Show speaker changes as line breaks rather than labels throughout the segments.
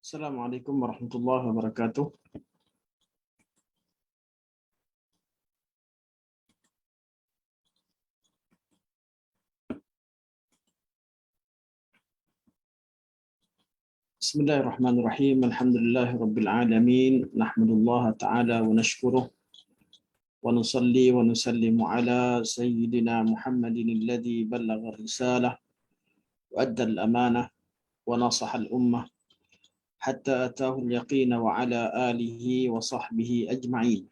Assalamualaikum warahmatullahi wabarakatuh. Bismillahirrahmanirrahim. Alhamdulillahirabbil alamin. Nahmadullah ta'ala wa nashkuruh wa nusalli wa nusallimu ala sayyidina Muhammadin alladhi ballagha ar-risalah wa adda al-amanah wa nasaha al-ummah hatta ataahu al-yaqin wa ala alihi wa sahbihi ajma'in.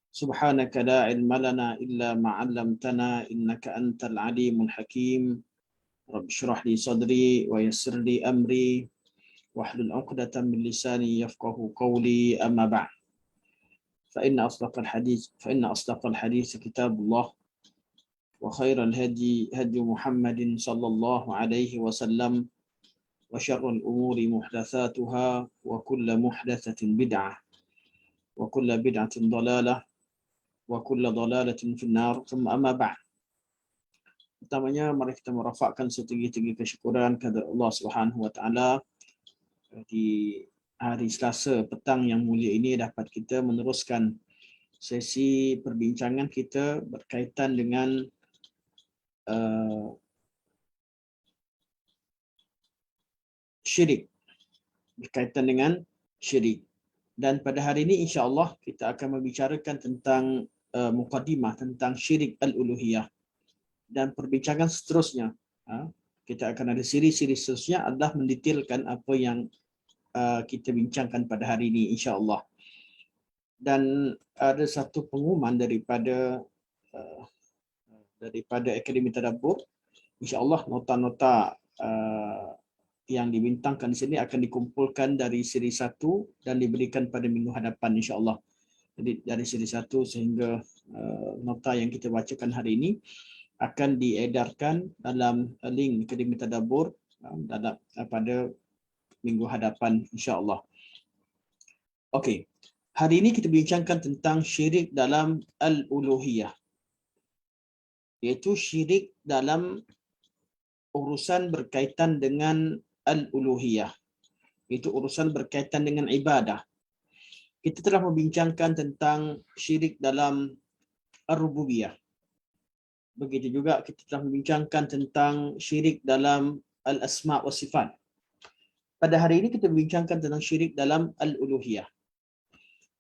Subhanaka la ilma lana illa ma 'allamtana innaka antal alimul hakim. Rabbi shrah li sadri wa yassir li amri wahlul 'uqdatam min lisani yafqahu qawli amma ba'd. فإن أصدق الحديث كتاب الله وخير الهدي هدي محمد صلى الله عليه وسلم وشر الأمور محدثاتها وكل محدثة بدعة وكل بدعة ضلالة وكل ضلالة في النار ثم أما بعد. Pertamanya mari kita merafakkan setinggi-tinggi kesyukuran kepada Allah Subhanahu wa taala di hari Selasa petang yang mulia ini dapat kita meneruskan sesi perbincangan kita berkaitan dengan syirik. Berkaitan dengan syirik. Dan pada hari ini insya-Allah kita akan membicarakan tentang mukadimah tentang syirik al-uluhiyah. Dan perbincangan seterusnya, kita akan ada siri-siri seterusnya adalah mendetailkan apa yang kita bincangkan pada hari ini insya-Allah. Dan ada satu pengumuman daripada Akademi Tadabbur. Insya-Allah nota-nota yang dibintangkan di sini akan dikumpulkan dari siri 1 dan diberikan pada minggu hadapan insya-Allah. Jadi dari siri 1 sehingga nota yang kita bacakan hari ini akan diedarkan dalam link Akademi Tadabbur dalam pada minggu hadapan insya-Allah. Okey. Hari ini kita bincangkan tentang syirik dalam al-uluhiyah. Iaitu syirik dalam urusan berkaitan dengan al-uluhiyah. Itu urusan berkaitan dengan ibadah. Kita telah membincangkan tentang syirik dalam ar-rububiyah. Begitu juga kita telah membincangkan tentang syirik dalam al-asma' wa sifat. Pada hari ini kita bincangkan tentang syirik dalam al-uluhiyah.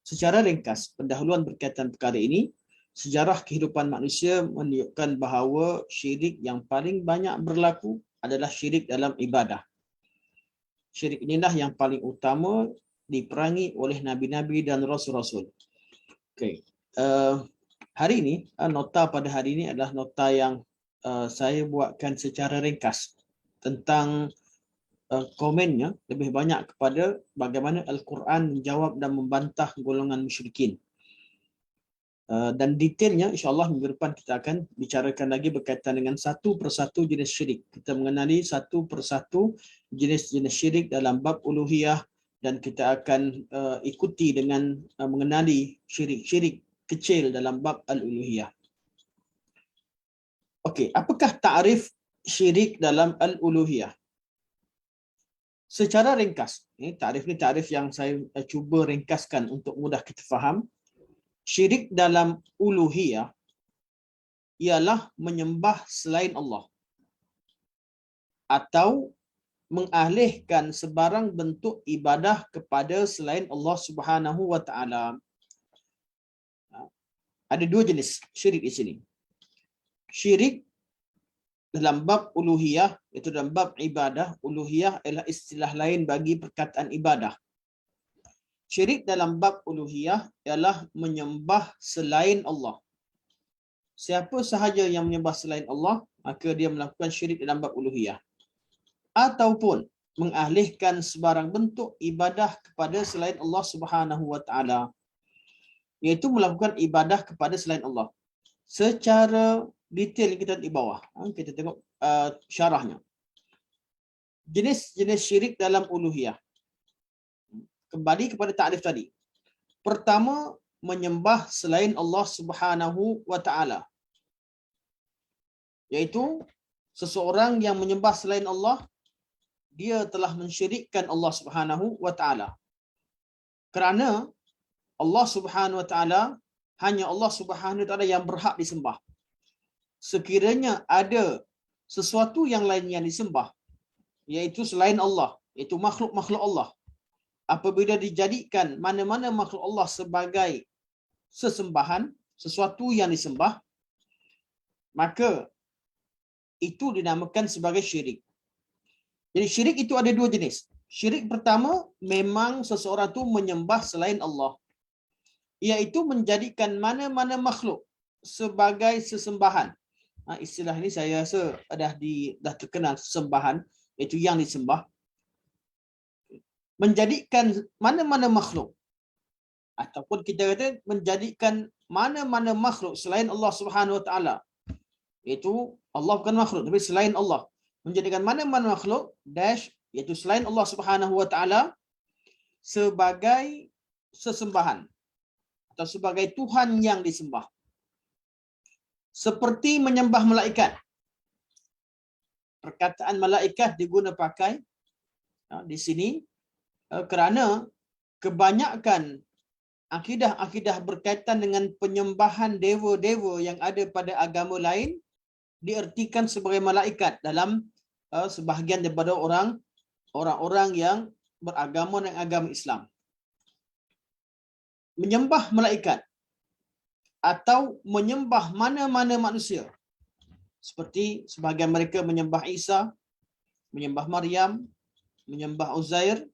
Secara ringkas, pendahuluan berkaitan perkara ini, sejarah kehidupan manusia menunjukkan bahawa syirik yang paling banyak berlaku adalah syirik dalam ibadah. Syirik inilah yang paling utama diperangi oleh nabi-nabi dan rasul-rasul. Okey. Hari ini, nota pada hari ini adalah nota yang saya buatkan secara ringkas tentang komennya lebih banyak kepada bagaimana Al-Quran menjawab dan membantah golongan musyrikin. Dan detailnya insya-Allah minggu depan kita akan bicarakan lagi berkaitan dengan satu persatu jenis syirik. Kita mengenali satu persatu jenis-jenis syirik dalam bab uluhiyah dan kita akan ikuti dengan mengenali syirik-syirik kecil dalam bab al-uluhiyah. Okey, apakah takrif syirik dalam al-uluhiyah? Secara ringkas, takrif ni takrif yang saya cuba ringkaskan untuk mudah kita faham. Syirik dalam uluhiyah ialah menyembah selain Allah atau mengalihkan sebarang bentuk ibadah kepada selain Allah Subhanahu wa taala. Ada dua jenis syirik di sini. Syirik dalam bab uluhiyah, iaitu dalam bab ibadah. Uluhiyah adalah istilah lain bagi perkataan ibadah. Syirik dalam bab uluhiyah ialah menyembah selain Allah. Siapa sahaja yang menyembah selain Allah, maka dia melakukan syirik dalam bab uluhiyah. Ataupun mengalihkan sebarang bentuk ibadah kepada selain Allah Subhanahu wa taala, iaitu melakukan ibadah kepada selain Allah. Secara detail kita di bawah, kita tengok syarahnya. Jenis-jenis syirik dalam uluhiyah. Kembali kepada takrif tadi. Pertama, menyembah selain Allah Subhanahu wa taala. Iaitu seseorang yang menyembah selain Allah, dia telah mensyirikkan Allah Subhanahu wa taala. Kerana Allah Subhanahu wa taala hanya Allah Subhanahu wa taala yang berhak disembah. Sekiranya ada sesuatu yang lain yang disembah, iaitu selain Allah, iaitu makhluk-makhluk Allah, apabila dijadikan mana-mana makhluk Allah sebagai sesembahan, sesuatu yang disembah, maka itu dinamakan sebagai syirik. Jadi syirik itu ada dua jenis. Syirik pertama, memang seseorang itu menyembah selain Allah, iaitu menjadikan mana-mana makhluk sebagai sesembahan. Istilah ini saya rasa dah terkenal, sesembahan, iaitu yang disembah. Menjadikan mana-mana makhluk, ataupun kita kata menjadikan mana-mana makhluk selain Allah Subhanahu wa taala, iaitu Allah bukan makhluk tapi selain Allah, menjadikan mana-mana makhluk iaitu selain Allah Subhanahu wa taala sebagai sesembahan atau sebagai Tuhan yang disembah. Seperti menyembah malaikat. Perkataan malaikat diguna pakai di sini kerana kebanyakan akidah-akidah berkaitan dengan penyembahan dewa-dewa yang ada pada agama lain diertikan sebagai malaikat dalam sebahagian daripada orang-orang yang beragama dengan agama Islam. Menyembah malaikat atau menyembah mana-mana manusia, seperti sebahagian mereka menyembah Isa, menyembah Maryam, menyembah Uzair,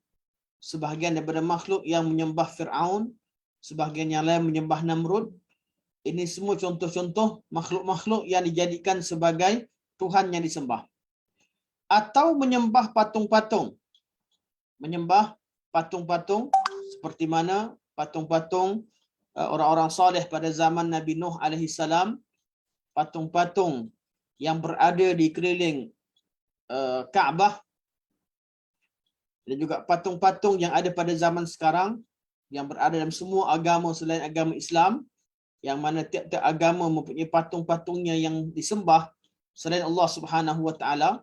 sebahagian daripada makhluk yang menyembah Fir'aun, sebahagian yang lain menyembah Namrud. Ini semua contoh-contoh makhluk-makhluk yang dijadikan sebagai Tuhan yang disembah. Atau menyembah patung-patung. Menyembah patung-patung seperti mana patung-patung orang-orang soleh pada zaman Nabi Nuh alaihi salam, patung-patung yang berada di keliling Kaabah, dan juga patung-patung yang ada pada zaman sekarang yang berada dalam semua agama selain agama Islam, yang mana tiap-tiap agama mempunyai patung-patungnya yang disembah selain Allah Subhanahu wa taala.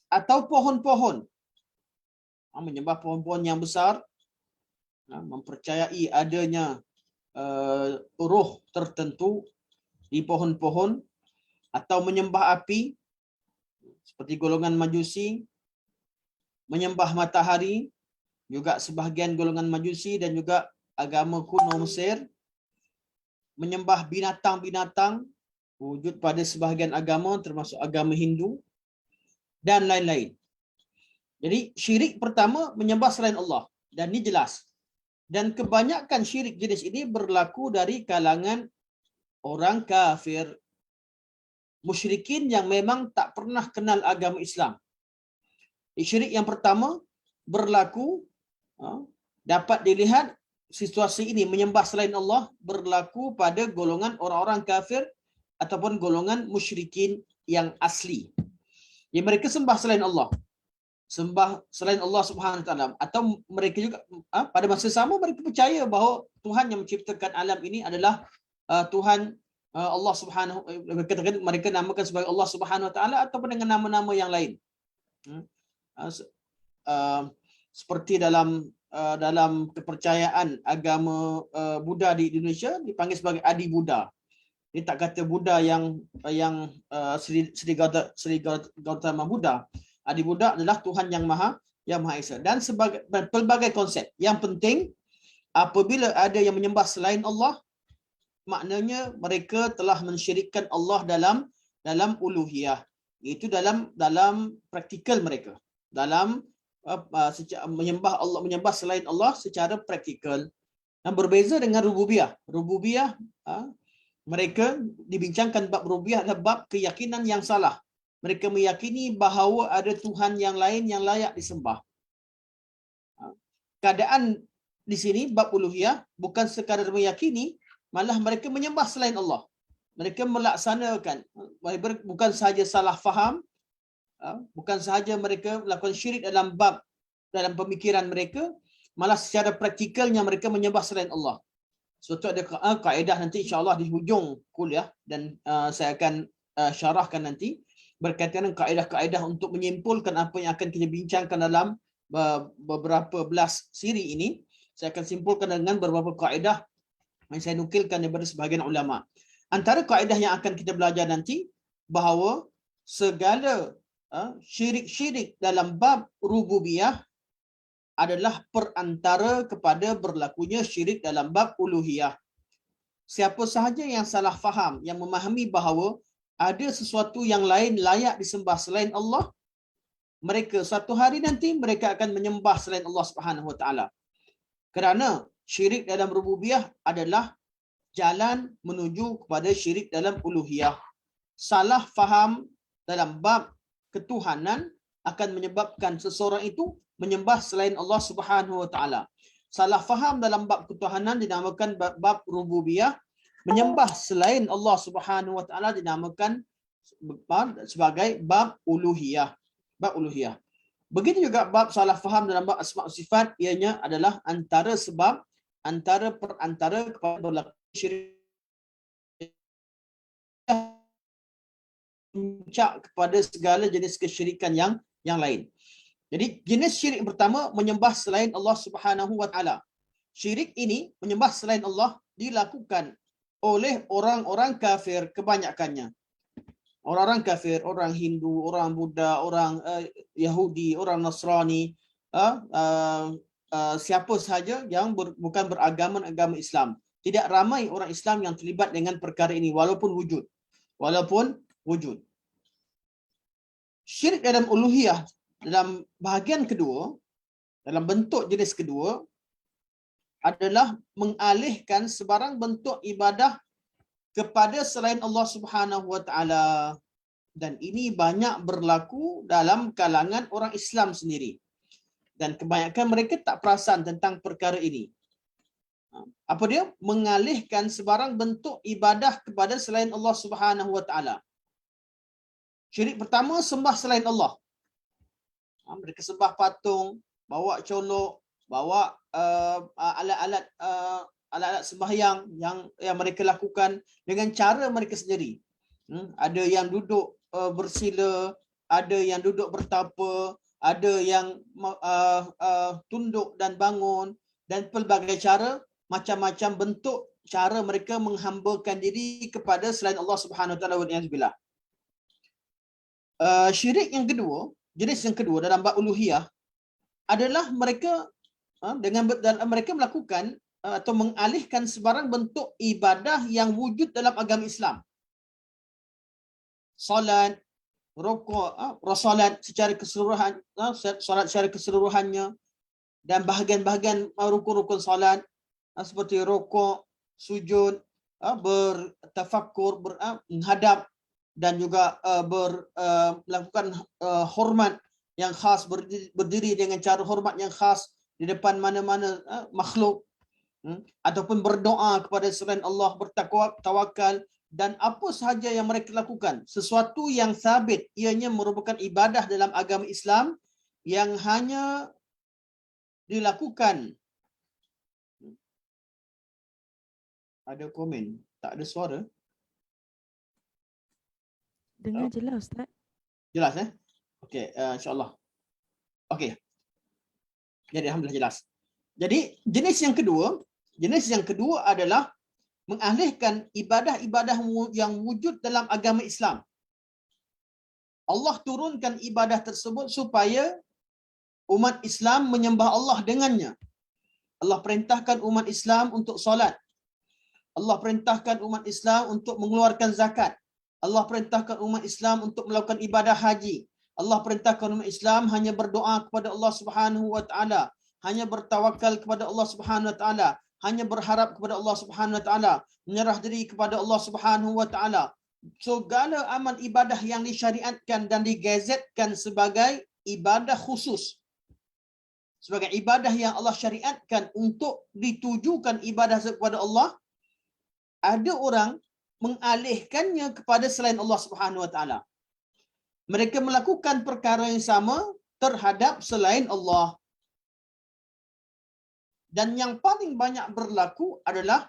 Atau pohon-pohon, menyembah pohon-pohon yang besar, mempercayai adanya roh tertentu di pohon-pohon, atau menyembah api seperti golongan Majusi, menyembah matahari juga sebahagian golongan Majusi dan juga agama kuno Mesir, menyembah binatang-binatang wujud pada sebahagian agama termasuk agama Hindu dan lain-lain. Jadi syirik pertama menyembah selain Allah, dan ini jelas. Dan kebanyakan syirik jenis ini berlaku dari kalangan orang kafir, musyrikin yang memang tak pernah kenal agama Islam. Syirik yang pertama berlaku, dapat dilihat situasi ini menyembah selain Allah berlaku pada golongan orang-orang kafir ataupun golongan musyrikin yang asli. Yang mereka sembah selain Allah, sembah selain Allah Subhanahu wa taala, atau mereka juga pada masa sama mereka percaya bahawa Tuhan yang menciptakan alam ini adalah Tuhan Allah Subhanahu, mereka namakan sebagai Allah Subhanahu wa taala ataupun dengan nama-nama yang lain. Seperti dalam kepercayaan agama Buddha di Indonesia dipanggil sebagai Adi Buddha. Dia tak kata Buddha yang Sri Gautama Buddha. Adi Buddha adalah Tuhan yang Maha Esa. Dan pelbagai konsep. Yang penting apabila ada yang menyembah selain Allah, maknanya mereka telah mensyirikkan Allah dalam uluhiyah. Itu dalam praktikal mereka. Dalam menyembah Allah, menyembah selain Allah secara praktikal. Dan berbeza dengan rububiyah. Rububiyah, mereka dibincangkan bab rububiyah adalah bab keyakinan yang salah. Mereka meyakini bahawa ada Tuhan yang lain yang layak disembah. Keadaan di sini bab uluhiyah bukan sekadar meyakini, malah mereka menyembah selain Allah. Mereka melaksanakan, bukan sahaja salah faham, bukan sahaja mereka melakukan syirik dalam pemikiran mereka, malah secara praktikalnya mereka menyembah selain Allah. Suatu ada kaedah nanti insya-Allah di hujung kuliah, dan saya akan syarahkan nanti berkaitan dengan kaedah-kaedah untuk menyimpulkan apa yang akan kita bincangkan dalam beberapa belas siri ini. Saya akan simpulkan dengan beberapa kaedah yang saya nukilkan daripada sebahagian ulama. Antara kaedah yang akan kita belajar nanti, bahawa segala syirik-syirik dalam bab rububiyah adalah perantara kepada berlakunya syirik dalam bab uluhiyah. Siapa sahaja yang salah faham, yang memahami bahawa ada sesuatu yang lain layak disembah selain Allah, mereka suatu hari nanti mereka akan menyembah selain Allah Subhanahu Wa Taala. Kerana syirik dalam rububiyah adalah jalan menuju kepada syirik dalam uluhiyah. Salah faham dalam bab ketuhanan akan menyebabkan seseorang itu menyembah selain Allah Subhanahu Wa Taala. Salah faham dalam bab ketuhanan dinamakan bab rububiyah. Menyembah selain Allah Subhanahu Wa Taala dinamakan sebagai bab uluhiyah. Bab uluhiyah. Begitu juga bab salah faham dalam bab asma' sifat, ianya adalah antara sebab, antara perantara kepada berlaku syirik puncak kepada segala jenis kesyirikan yang lain. Jadi jenis syirik pertama menyembah selain Allah Subhanahu Wa Taala. Syirik ini menyembah selain Allah dilakukan oleh orang-orang kafir kebanyakannya. Orang-orang kafir, orang Hindu, orang Buddha, orang Yahudi, orang Nasrani, siapa sahaja yang bukan beragama Islam. Tidak ramai orang Islam yang terlibat dengan perkara ini walaupun wujud. Syirik dalam uluhiyah dalam bahagian kedua, dalam bentuk jenis kedua, adalah mengalihkan sebarang bentuk ibadah kepada selain Allah Subhanahu Wa Taala. Dan ini banyak berlaku dalam kalangan orang Islam sendiri. Dan kebanyakan mereka tak perasan tentang perkara ini. Apa dia? Mengalihkan sebarang bentuk ibadah kepada selain Allah Subhanahu Wa Taala. Syirik pertama, sembah selain Allah. Mereka sembah patung, bawa colok, bawa alat-alat sembahyang yang mereka lakukan dengan cara mereka sendiri. Ada yang duduk bersila, ada yang duduk bertapa, ada yang tunduk dan bangun, dan pelbagai cara, macam-macam bentuk cara mereka menghambakan diri kepada selain Allah Subhanahu Wa Taala. Waliyahzubillah. Syirik yang kedua, jenis yang kedua dalam bab uluhiyah adalah mereka mereka melakukan atau mengalihkan sebarang bentuk ibadah yang wujud dalam agama Islam. Solat, rukuk, solat secara keseluruhan, solat secara keseluruhannya, dan bahagian-bahagian rukun-rukun solat seperti rukuk, sujud, bertafakkur, menghadap, dan juga melakukan hormat yang khas, berdiri dengan cara hormat yang khas di depan mana-mana makhluk, ataupun berdoa kepada selain Allah, bertawakal, dan apa sahaja yang mereka lakukan, sesuatu yang sabit, ianya merupakan ibadah dalam agama Islam yang hanya dilakukan. Ada komen, tak ada suara.
Dengar jelas, Ustaz.
Jelas Okey, insya-Allah. Okey. Jadi alhamdulillah jelas. Jadi jenis yang kedua adalah mengalihkan ibadah-ibadah yang wujud dalam agama Islam. Allah turunkan ibadah tersebut supaya umat Islam menyembah Allah dengannya. Allah perintahkan umat Islam untuk solat. Allah perintahkan umat Islam untuk mengeluarkan zakat. Allah perintahkan umat Islam untuk melakukan ibadah haji. Allah perintahkan umat Islam hanya berdoa kepada Allah Subhanahu Wa Taala, hanya bertawakal kepada Allah Subhanahu Wa Taala, hanya berharap kepada Allah Subhanahu Wa Taala, menyerah diri kepada Allah Subhanahu Wa Taala. Segala amal ibadah yang disyariatkan dan digazetkan sebagai ibadah khusus, sebagai ibadah yang Allah syariatkan untuk ditujukan ibadah kepada Allah, ada orang mengalihkannya kepada selain Allah Subhanahu Wa Taala. Mereka melakukan perkara yang sama terhadap selain Allah. Dan yang paling banyak berlaku adalah,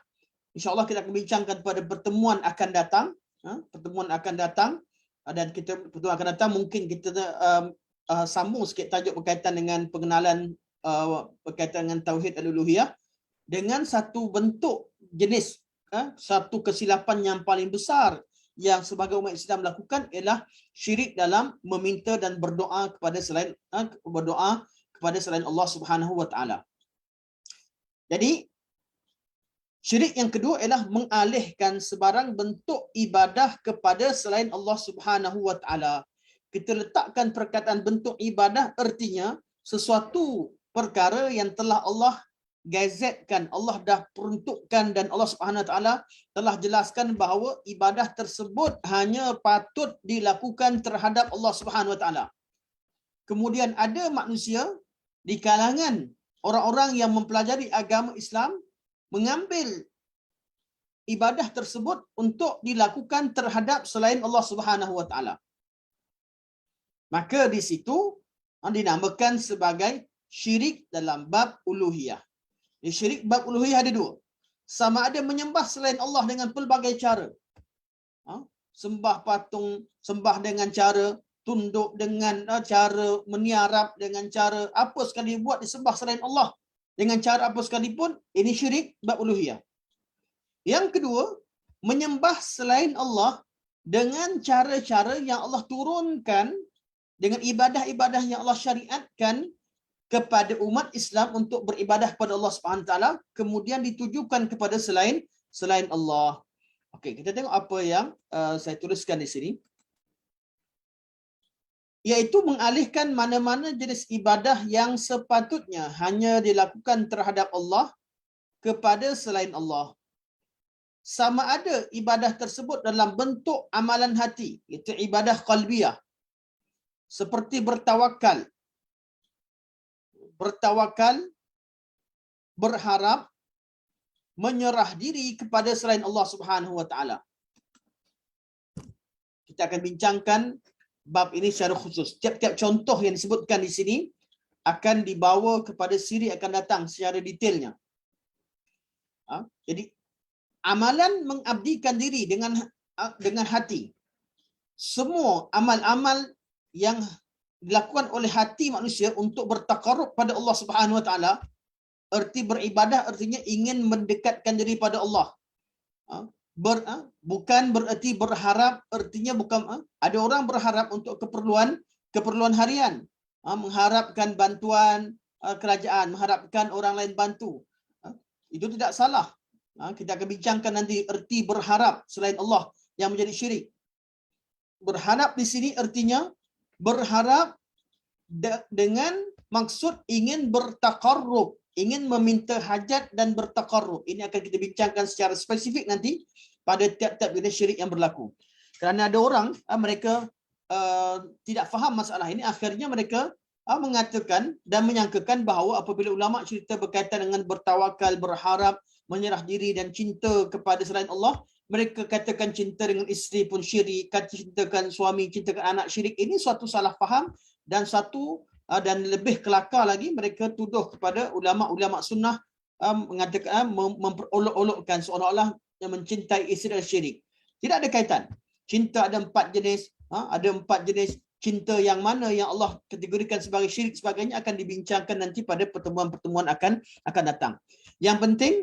insya-Allah kita akan bincangkan pada pertemuan akan datang, Dan kita pertemuan akan datang mungkin kita sambung sikit tajuk berkaitan dengan pengenalan berkaitan dengan tauhid al-uluhiyah dengan satu bentuk jenis satu kesilapan yang paling besar yang sebagai umat Islam lakukan ialah syirik dalam meminta dan berdoa kepada selain Allah Subhanahu wa taala. Jadi syirik yang kedua ialah mengalihkan sebarang bentuk ibadah kepada selain Allah Subhanahu wa taala. Kita letakkan perkataan bentuk ibadah artinya sesuatu perkara yang telah Allah gazetkan, Allah dah peruntukkan dan Allah Subhanahu wa taala telah jelaskan bahawa ibadah tersebut hanya patut dilakukan terhadap Allah Subhanahu wa taala. Kemudian ada manusia di kalangan orang-orang yang mempelajari agama Islam mengambil ibadah tersebut untuk dilakukan terhadap selain Allah Subhanahu wa taala. Maka di situ dinamakan sebagai syirik dalam bab uluhiyah. Syirik bab uluhiyah ada dua. Sama ada menyembah selain Allah dengan pelbagai cara. Sembah patung, sembah dengan cara tunduk, dengan cara meniarap, dengan cara apa sekali buat disembah selain Allah. Dengan cara apa sekalipun, ini syirik bab uluhiyah. Yang kedua, menyembah selain Allah dengan cara-cara yang Allah turunkan, dengan ibadah-ibadah yang Allah syariatkan kepada umat Islam untuk beribadah kepada Allah Subhanahu taala, kemudian ditujukan kepada selain Allah. Okey, kita tengok apa yang saya tuliskan di sini. Iaitu mengalihkan mana-mana jenis ibadah yang sepatutnya hanya dilakukan terhadap Allah kepada selain Allah. Sama ada ibadah tersebut dalam bentuk amalan hati, iaitu ibadah qalbiyah, seperti bertawakal, berharap, menyerah diri kepada selain Allah Subhanahu wa taala. Kita akan bincangkan bab ini secara khusus. Tiap-tiap contoh yang disebutkan di sini akan dibawa kepada siri akan datang secara detailnya. Jadi amalan mengabdikan diri dengan hati. Semua amal-amal yang dilakukan oleh hati manusia untuk bertakarrub pada Allah Subhanahu wa taala, erti beribadah artinya ingin mendekatkan diri pada Allah. Bukan bererti berharap, artinya bukan ada orang berharap untuk keperluan harian, mengharapkan bantuan kerajaan, mengharapkan orang lain bantu. Itu tidak salah. Kita akan bincangkan nanti erti berharap selain Allah yang menjadi syirik. Berharap di sini artinya berharap dengan maksud ingin bertakarrub, ingin meminta hajat dan bertakarrub. Ini akan kita bincangkan secara spesifik nanti pada tiap-tiap jenis syirik yang berlaku. Kerana ada orang mereka tidak faham masalah ini, akhirnya mereka mengatakan dan menyangkakan bahawa apabila ulama cerita berkaitan dengan bertawakal, berharap, menyerah diri dan cinta kepada selain Allah, mereka katakan cinta dengan isteri pun syirik, cintakan suami, cintakan anak syirik. Ini suatu salah faham dan dan lebih kelakar lagi, mereka tuduh kepada ulama-ulama sunnah mengatakan memperolok-olokkan seolah-olah yang mencintai isteri syirik. Tidak ada kaitan. Cinta ada 4 jenis, ada 4 jenis cinta yang mana yang Allah kategorikan sebagai syirik sebagainya akan dibincangkan nanti pada pertemuan-pertemuan akan datang. Yang penting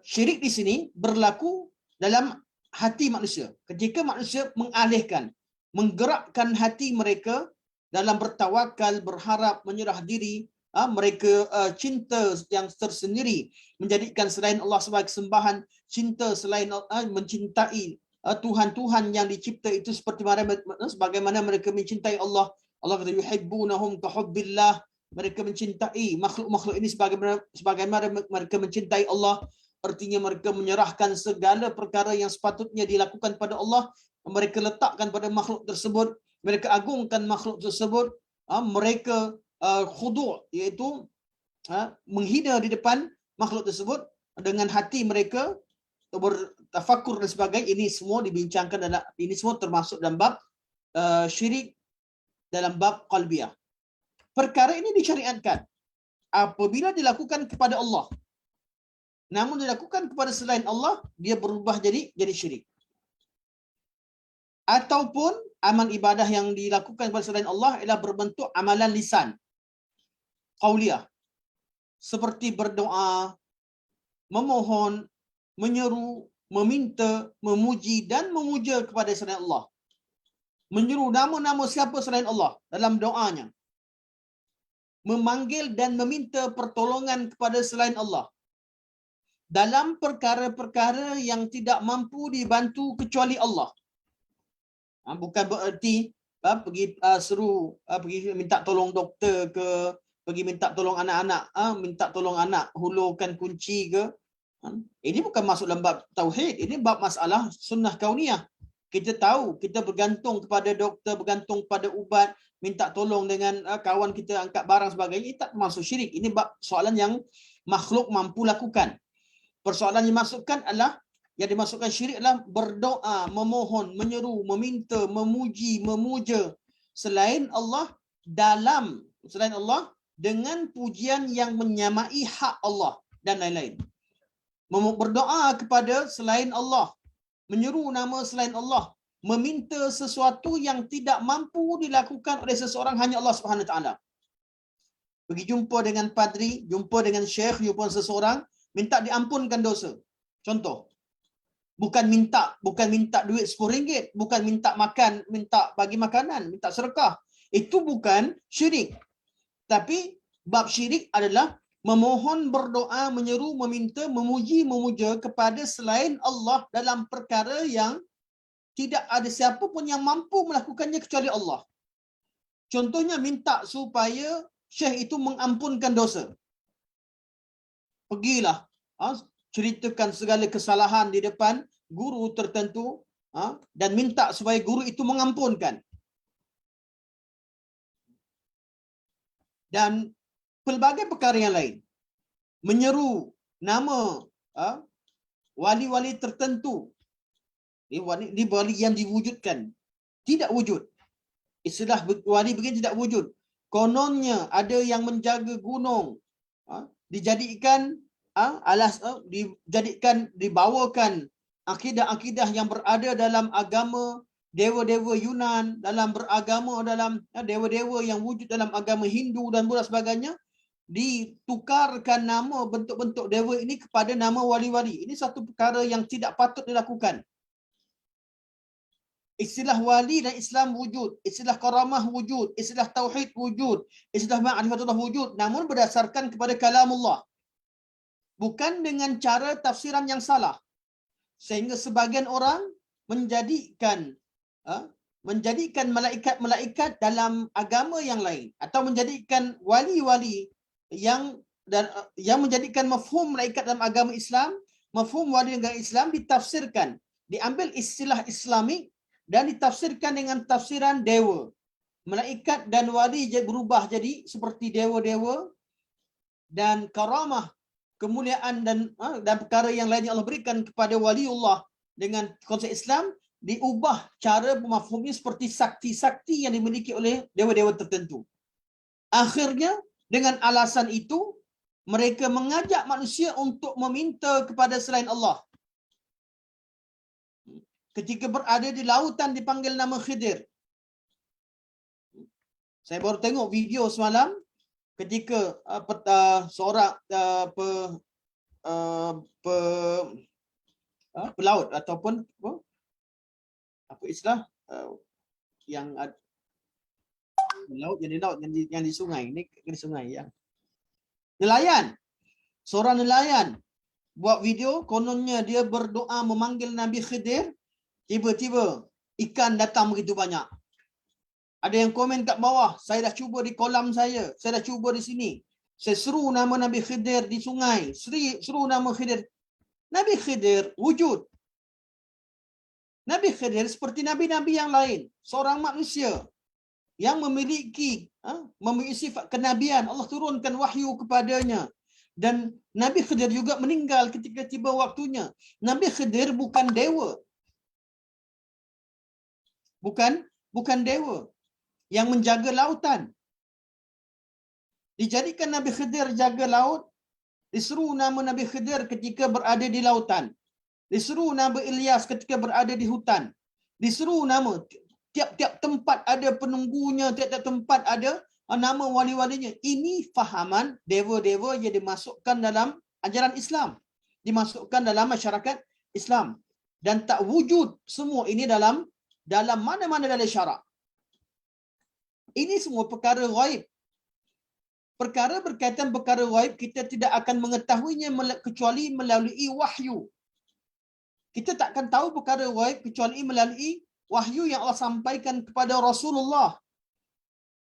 syirik di sini berlaku dalam hati manusia. Ketika manusia mengalihkan, menggerakkan hati mereka dalam bertawakal, berharap, menyerah diri, mereka cinta yang tersendiri, menjadikan selain Allah sebagai sembahan, cinta selain mencintai Tuhan-Tuhan yang dicipta itu sebagaimana mereka mencintai Allah. Allah kata yuhibbunahum kahubbillah, mereka mencintai makhluk-makhluk ini sebagaimana mereka mencintai Allah. Artinya mereka menyerahkan segala perkara yang sepatutnya dilakukan pada Allah, mereka letakkan pada makhluk tersebut, mereka agungkan makhluk tersebut, mereka khudu', iaitu menghina di depan makhluk tersebut dengan hati mereka, bertafakur dan sebagainya. Ini semua dibincangkan dalam, ini semua termasuk dalam bab syirik dalam bab qalbiyah. Perkara ini disyariatkan apabila dilakukan kepada Allah, namun dilakukan kepada selain Allah, dia berubah jadi syirik. ataupun amal ibadah yang dilakukan kepada selain Allah ialah berbentuk amalan lisan, qauliyah, seperti berdoa, memohon, menyeru, meminta, memuji dan memuja kepada selain Allah. Menyeru nama-nama siapa selain Allah dalam doanya. Memanggil dan meminta pertolongan kepada selain Allah dalam perkara-perkara yang tidak mampu dibantu kecuali Allah. Bukan bererti pergi seru pergi minta tolong doktor ke, pergi minta tolong anak-anak, minta tolong anak hulurkan kunci ke. Ini bukan masuk dalam bab tauhid, ini bab masalah sunnah kauniyah. Kita tahu kita bergantung kepada doktor, bergantung pada ubat, minta tolong dengan kawan kita angkat barang sebagainya, ini tak termasuk syirik. Ini bab soalan yang makhluk mampu lakukan. Persoalan yang dimasukkan adalah, yang dimasukkan syirik adalah berdoa, memohon, menyeru, meminta, memuji, memuja selain Allah selain Allah dengan pujian yang menyamai hak Allah dan lain-lain. Berdoa kepada selain Allah, menyeru nama selain Allah, meminta sesuatu yang tidak mampu dilakukan oleh seseorang, hanya Allah Subhanahu Wa Taala. Pergi jumpa dengan padri, jumpa dengan syekh, jumpa seseorang, minta diampunkan dosa. Contoh, bukan minta duit RM10, bukan minta makan, minta bagi makanan, minta sedekah. Itu bukan syirik. Tapi bab syirik adalah memohon, berdoa, menyeru, meminta, memuji, memuja kepada selain Allah dalam perkara yang tidak ada siapa pun yang mampu melakukannya kecuali Allah. Contohnya minta supaya syekh itu mengampunkan dosa. Pergilah, ceritakan segala kesalahan di depan guru tertentu, dan minta supaya guru itu mengampunkan. Dan pelbagai perkara yang lain. Menyeru nama wali-wali tertentu. Ini wali yang diwujudkan. Tidak wujud. Istilah wali begini tidak wujud. Kononnya ada yang menjaga gunung, dijadikan dibawakan akidah-akidah yang berada dalam agama dewa-dewa Yunan, dalam dewa-dewa yang wujud dalam agama Hindu dan Buddha sebagainya, ditukarkan nama bentuk-bentuk dewa ini kepada nama wali-wali. Ini satu perkara yang tidak patut dilakukan. Istilah wali dan Islam wujud, istilah karamah wujud, istilah tauhid wujud, istilah ma'rifatullah wujud, namun berdasarkan kepada kalamullah, bukan dengan cara tafsiran yang salah, sehingga sebagian orang menjadikan malaikat-malaikat dalam agama yang lain, atau menjadikan wali-wali yang menjadikan mafhum malaikat dalam agama Islam, mafhum wali dalam Islam ditafsirkan, diambil istilah Islamik dan ditafsirkan dengan tafsiran dewa. Malaikat dan wali berubah jadi seperti dewa-dewa, dan karamah, kemuliaan dan perkara yang lain yang Allah berikan kepada waliullah dengan konsep Islam diubah cara memahaminya seperti sakti-sakti yang dimiliki oleh dewa-dewa tertentu. Akhirnya dengan alasan itu mereka mengajak manusia untuk meminta kepada selain Allah. Ketika berada di lautan dipanggil nama Khidir. Saya baru tengok video semalam ketika seorang pelaut ataupun apa istilah yang laut yang di sungai, ini di sungai ya. Nelayan. Seorang nelayan buat video, kononnya dia berdoa memanggil Nabi Khidir, tiba-tiba ikan datang begitu banyak. Ada yang komen kat bawah, saya dah cuba di kolam saya dah cuba di sini. Saya seru nama Nabi Khidir di sungai, seru nama Khidir. Nabi Khidir wujud. Nabi Khidir seperti nabi-nabi yang lain, seorang manusia yang memiliki sifat kenabian. Allah turunkan wahyu kepadanya. Dan Nabi Khidir juga meninggal ketika tiba waktunya. Nabi Khidir bukan dewa. Bukan dewa yang menjaga lautan. Dijadikan Nabi Khidir jaga laut, diseru nama Nabi Khidir ketika berada di lautan. Diseru Nabi Ilyas ketika berada di hutan. Diseru nama. Tiap-tiap tempat ada penunggunya, tiap-tiap tempat ada nama wali-walinya. Ini fahaman dewa-dewa yang dimasukkan dalam ajaran Islam. Dimasukkan dalam masyarakat Islam. Dan tak wujud semua ini dalam mana-mana dalam syarak. Ini semua perkara ghaib. Perkara berkaitan perkara ghaib, kita tidak akan mengetahuinya kecuali melalui wahyu. Kita tak akan tahu perkara ghaib kecuali melalui wahyu yang Allah sampaikan kepada Rasulullah.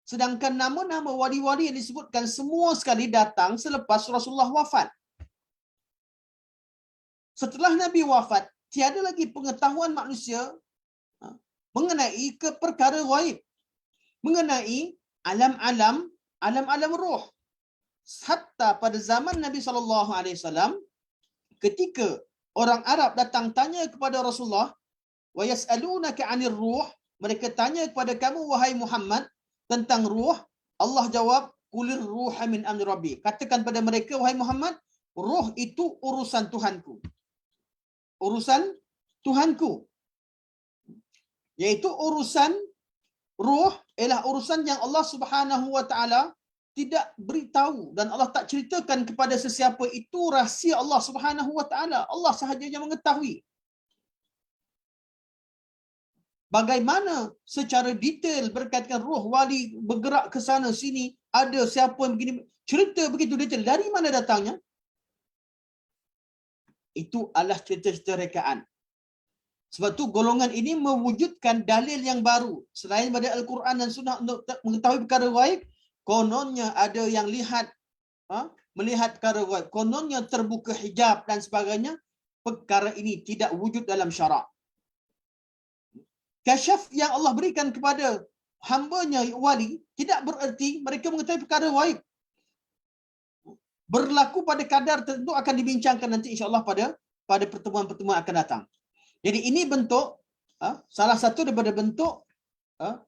Sedangkan nama-nama wali-wali yang disebutkan semua sekali datang selepas Rasulullah wafat. Setelah Nabi wafat, tiada lagi pengetahuan manusia mengenai ke perkara ghaib, mengenai alam-alam roh. Hatta pada zaman Nabi SAW, ketika orang Arab datang tanya kepada Rasulullah, wa yas'alunaka 'anir ruh, mereka tanya kepada kamu wahai Muhammad tentang ruh, Allah jawab, qulir ruha min amri rabbi. Katakan pada mereka wahai Muhammad, ruh itu urusan Tuhanku. Urusan Tuhanku. Iaitu urusan ruh ialah urusan yang Allah Subhanahu wa taala tidak beritahu dan Allah tak ceritakan kepada sesiapa, itu rahsia Allah Subhanahu wa taala. Allah sahaja yang mengetahui. Bagaimana secara detail berkaitan ruh wali bergerak ke sana sini, ada siapa yang begini, cerita begitu detail, dari mana datangnya? Itu adalah cerita-cerita rekaan. Sebab tu golongan ini mewujudkan dalil yang baru. Selain daripada Al-Quran dan Sunnah untuk mengetahui perkara ghaib, kononnya ada yang melihat perkara ghaib. Kononnya terbuka hijab dan sebagainya. Perkara ini tidak wujud dalam syarak. Kasyaf yang Allah berikan kepada hambanya wali tidak bererti mereka mengetahui perkara ghaib. Berlaku pada kadar tertentu akan dibincangkan nanti insya-Allah pada pertemuan-pertemuan akan datang. Jadi ini bentuk salah satu daripada bentuk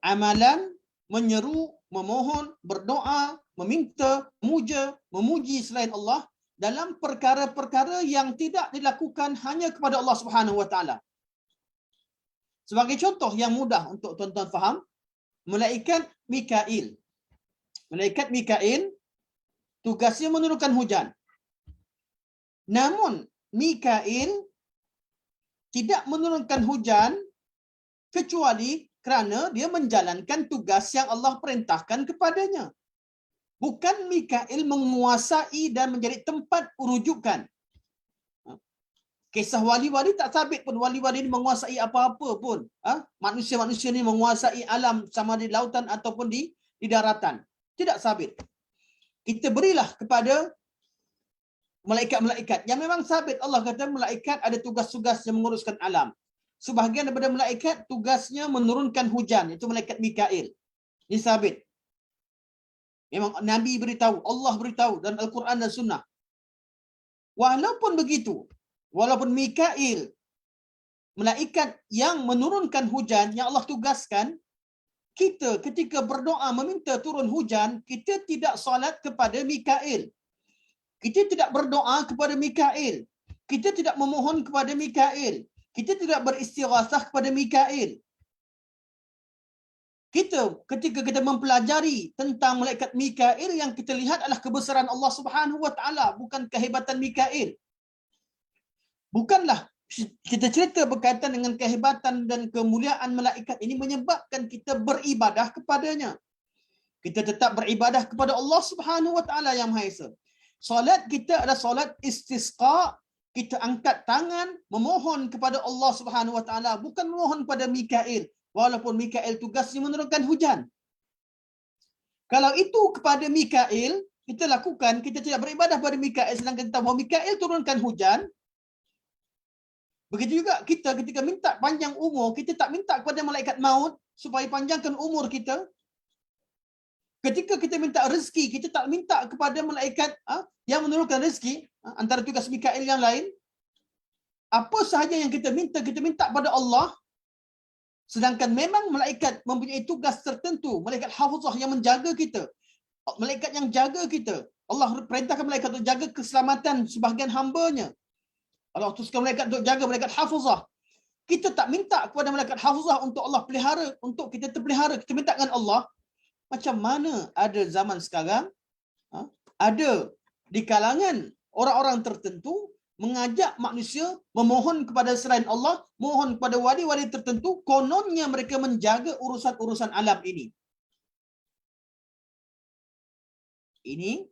amalan menyeru, memohon, berdoa, meminta, memuji selain Allah dalam perkara-perkara yang tidak dilakukan hanya kepada Allah Subhanahu wa taala. Sebagai contoh yang mudah untuk tuan-tuan faham, malaikat Mikail. Malaikat Mikail tugasnya menurunkan hujan. Namun Mikail tidak menurunkan hujan kecuali kerana dia menjalankan tugas yang Allah perintahkan kepadanya. Bukan Mikail menguasai dan menjadi tempat rujukan. Kisah wali-wali tak sabit pun wali-wali ini menguasai apa-apa pun. Manusia-manusia ini menguasai alam sama di lautan ataupun di daratan. Tidak sabit. Kita berilah kepada malaikat-malaikat yang memang sabit. Allah kata malaikat ada tugas-tugas yang menguruskan alam. Sebahagian daripada malaikat tugasnya menurunkan hujan, itu malaikat Mikail. Ini sabit. Memang Nabi beritahu, Allah beritahu dan Al-Quran dan Sunnah. Walaupun begitu, walaupun Mikail malaikat yang menurunkan hujan yang Allah tugaskan, kita ketika berdoa meminta turun hujan, kita tidak solat kepada Mikail. Kita tidak berdoa kepada Mikail. Kita tidak memohon kepada Mikail. Kita tidak beristighatsah kepada Mikail. Kita ketika kita mempelajari tentang malaikat Mikail, yang kita lihat adalah kebesaran Allah Subhanahu wa taala, bukan kehebatan Mikail. Bukanlah kita cerita berkaitan dengan kehebatan dan kemuliaan malaikat ini menyebabkan kita beribadah kepadanya. Kita tetap beribadah kepada Allah Subhanahu wa taala yang Maha Esa. Solat kita adalah solat istisqa. Kita angkat tangan memohon kepada Allah Subhanahu wa taala, bukan memohon kepada Mikail, walaupun Mikail tugasnya menurunkan hujan. Kalau itu kepada Mikail kita lakukan, kita tidak beribadah kepada Mikail sedangkan kita tahu Mikail turunkan hujan. Begitu juga kita ketika minta panjang umur, kita tak minta kepada malaikat maut supaya panjangkan umur kita. Ketika kita minta rezeki, kita tak minta kepada malaikat yang menurunkan rezeki, antara tugas Mikail yang lain. Apa sahaja yang kita minta pada Allah. Sedangkan memang malaikat mempunyai tugas tertentu. Malaikat hafizah yang menjaga kita. Malaikat yang jaga kita. Allah perintahkan malaikat untuk jaga keselamatan sebahagian hambanya. Allah utuskan malaikat untuk jaga, malaikat hafizah. kita tak minta kepada malaikat hafizah untuk Allah pelihara, untuk kita terpelihara, kita minta dengan Allah. Macam mana ada zaman sekarang, ada di kalangan orang-orang tertentu mengajak manusia memohon kepada selain Allah, mohon kepada wali-wali tertentu, kononnya mereka menjaga urusan-urusan alam ini. Ini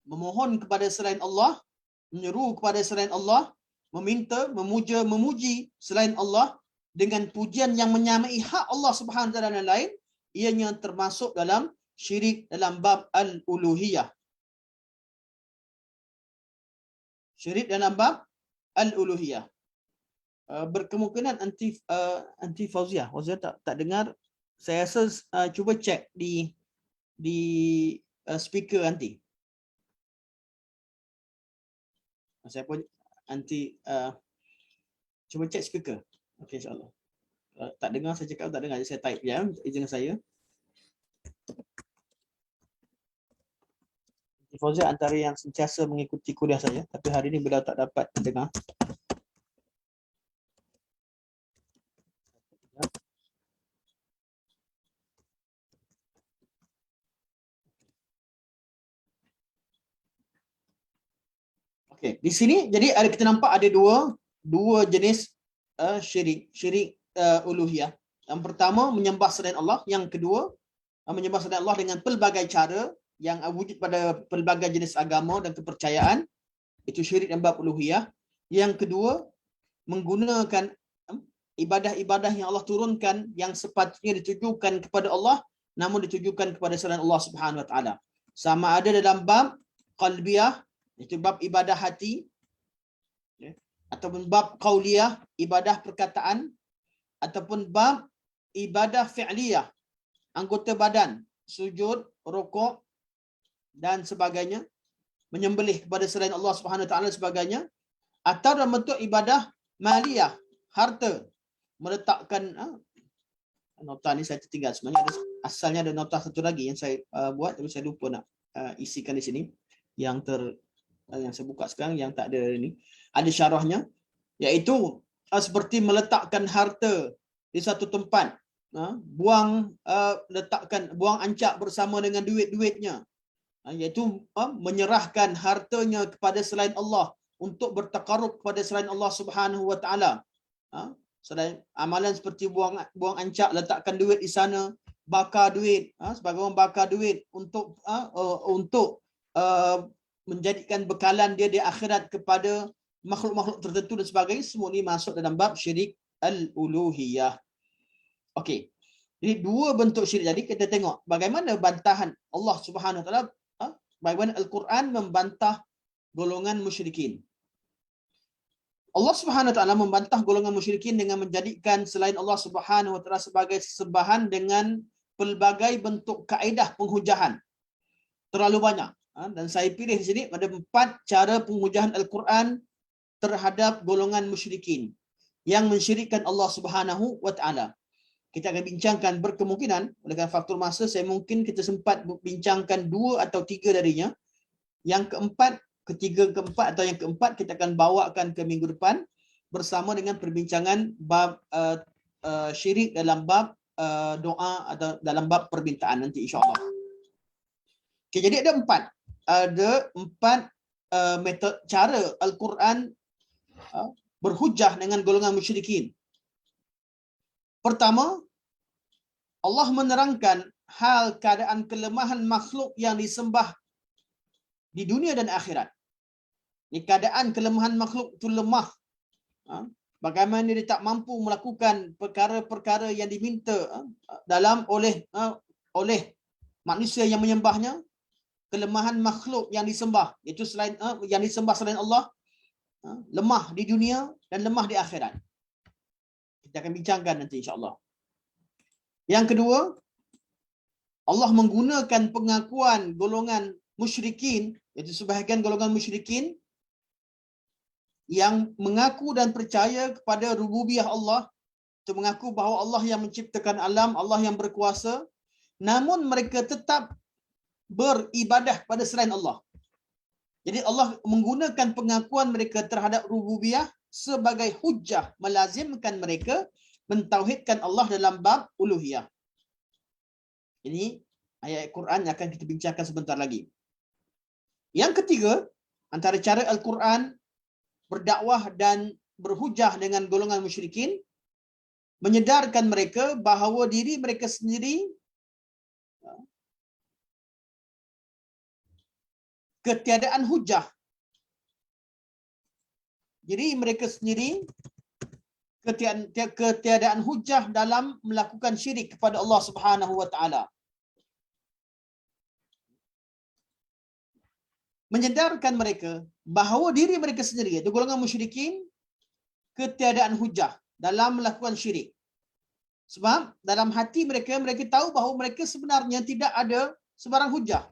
memohon kepada selain Allah, menyeru kepada selain Allah, meminta, memuja, memuji selain Allah dengan pujian yang menyamai hak Allah Subhanahu Wa Taala dan lain, ianya termasuk dalam syirik dalam bab al-uluhiyah. Syirik dalam bab al-uluhiyah. Berkemungkinan anti Fauziah tak dengar. Saya rasa cuba cek di speaker nanti. Saya pun anti cuba cek speaker. Okey, insya-Allah. Tak dengar saya cakap, tak dengar, saya type ya, izin saya. Fauzia antara yang sentiasa mengikuti kuliah saya, tapi hari ini beliau tak dapat dengar. Okey, di sini jadi kita nampak ada dua jenis syirik uluhiyah. Yang pertama menyembah selain Allah, yang kedua menyembah selain Allah dengan pelbagai cara yang wujud pada pelbagai jenis agama dan kepercayaan, itu syirik dalam bab uluhiyah. Yang kedua menggunakan ibadah-ibadah yang Allah turunkan yang sepatutnya ditujukan kepada Allah namun ditujukan kepada selain Allah Subhanahu Wa Taala. Sama ada dalam bab qalbiyah, itu bab ibadah hati, ataupun bab qauliyah, ibadah perkataan, ataupun bab ibadah fi'liyah, anggota badan, sujud, rukuk dan sebagainya, menyembelih kepada selain Allah Subhanahu Wa Taala dan sebagainya, atau dalam bentuk ibadah maliyah, harta, meletakkan nota ni saya tertinggal, sebenarnya asalnya ada nota satu lagi yang saya buat tapi saya lupa nak isikan di sini, yang saya buka sekarang yang tak ada ni, ada syarahnya, iaitu seperti meletakkan harta di satu tempat, buang ancak bersama dengan duit-duitnya, iaitu menyerahkan hartanya kepada selain Allah untuk bertakarub kepada selain Allah Subhanahu Wa Taala. Selain amalan seperti buang ancak, letakkan duit di sana, bakar duit, sebagai orang bakar duit untuk menjadikan bekalan dia di akhirat kepada makhluk-makhluk tertentu dan sebagainya, semua ini masuk dalam bab syirik al-uluhiyah. Okey. Jadi dua bentuk syirik. Jadi kita tengok bagaimana bantahan Allah Subhanahu Wa Taala, bagaimana Al-Quran membantah golongan musyrikin. Allah Subhanahu Wa Taala membantah golongan musyrikin dengan menjadikan selain Allah Subhanahu Wa Taala sebagai sesembahan dengan pelbagai bentuk kaedah penghujahan. Terlalu banyak. Dan saya pilih di sini ada 4 cara penghujahan Al-Quran terhadap golongan musyrikin yang mensyirikkan Allah Subhanahu Wa Taala. Kita akan bincangkan, berkemungkinan oleh faktor masa saya mungkin kita sempat bincangkan 2 atau 3 darinya. Yang keempat atau yang keempat kita akan bawakan ke minggu depan bersama dengan perbincangan bab syirik dalam bab doa atau dalam bab permintaan nanti insya-Allah. Okay, jadi ada 4 metod cara Al-Quran berhujah dengan golongan musyrikin. Pertama, Allah menerangkan hal keadaan kelemahan makhluk yang disembah di dunia dan akhirat. Ini keadaan kelemahan makhluk itu lemah. Bagaimana dia tak mampu melakukan perkara-perkara yang diminta oleh manusia yang menyembahnya. Kelemahan makhluk yang disembah, iaitu yang disembah selain Allah, lemah di dunia dan lemah di akhirat. Kita akan bincangkan nanti insya-Allah. Yang kedua, Allah menggunakan pengakuan golongan musyrikin, iaitu sebahagian golongan musyrikin yang mengaku dan percaya kepada rububiyah Allah, itu mengaku bahawa Allah yang menciptakan alam, Allah yang berkuasa, namun mereka tetap beribadah pada selain Allah. Jadi Allah menggunakan pengakuan mereka terhadap rububiyah sebagai hujjah melazimkan mereka mentauhidkan Allah dalam bab uluhiyah. Ini ayat Quran yang akan kita bincangkan sebentar lagi. Yang ketiga, antara cara Al-Quran berdakwah dan berhujah dengan golongan musyrikin, menyedarkan mereka bahawa diri mereka sendiri ketiadaan hujah. Jadi mereka sendiri ketiadaan hujah dalam melakukan syirik kepada Allah Subhanahu wa taala. Menyedarkan mereka bahawa diri mereka sendiri, iaitu golongan musyrikin, ketiadaan hujah dalam melakukan syirik. Sebab dalam hati mereka, mereka tahu bahawa mereka sebenarnya tidak ada sebarang hujah.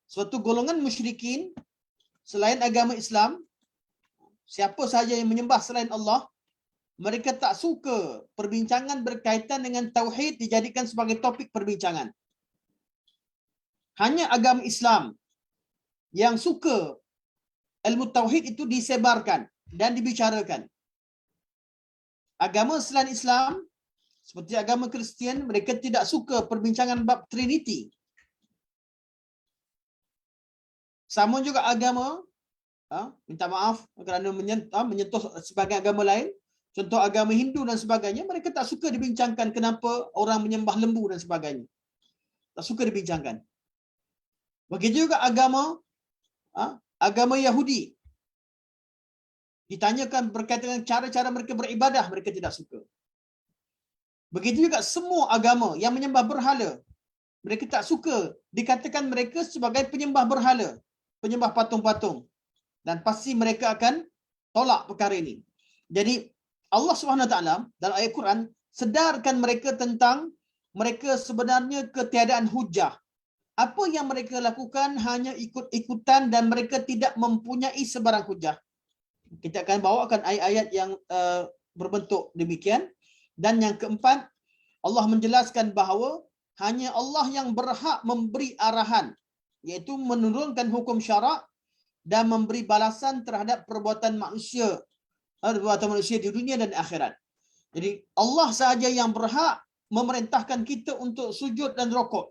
Suatu golongan musyrikin selain agama Islam, siapa sahaja yang menyembah selain Allah, mereka tak suka perbincangan berkaitan dengan tauhid dijadikan sebagai topik perbincangan. Hanya agama Islam yang suka ilmu tauhid itu disebarkan dan dibicarakan. Agama selain Islam seperti agama Kristian, mereka tidak suka perbincangan bab Trinity. Sama juga agama, minta maaf kerana menyentuh sebagai agama lain, contoh agama Hindu dan sebagainya, mereka tak suka dibincangkan kenapa orang menyembah lembu dan sebagainya. Tak suka dibincangkan. Begitu juga agama Yahudi. Ditanyakan berkaitan dengan cara-cara mereka beribadah, mereka tidak suka. Begitu juga semua agama yang menyembah berhala, mereka tak suka dikatakan mereka sebagai penyembah berhala, penyembah patung-patung. Dan pasti mereka akan tolak perkara ini. Jadi Allah Subhanahu Wa Taala dalam ayat Quran sedarkan mereka tentang mereka sebenarnya ketiadaan hujah. Apa yang mereka lakukan hanya ikut-ikutan dan mereka tidak mempunyai sebarang hujah. Kita akan bawakan ayat-ayat yang berbentuk demikian. Dan yang keempat, Allah menjelaskan bahawa hanya Allah yang berhak memberi arahan, iaitu menurunkan hukum syarak dan memberi balasan terhadap perbuatan manusia di dunia dan akhirat. Jadi Allah sahaja yang berhak memerintahkan kita untuk sujud dan rukuk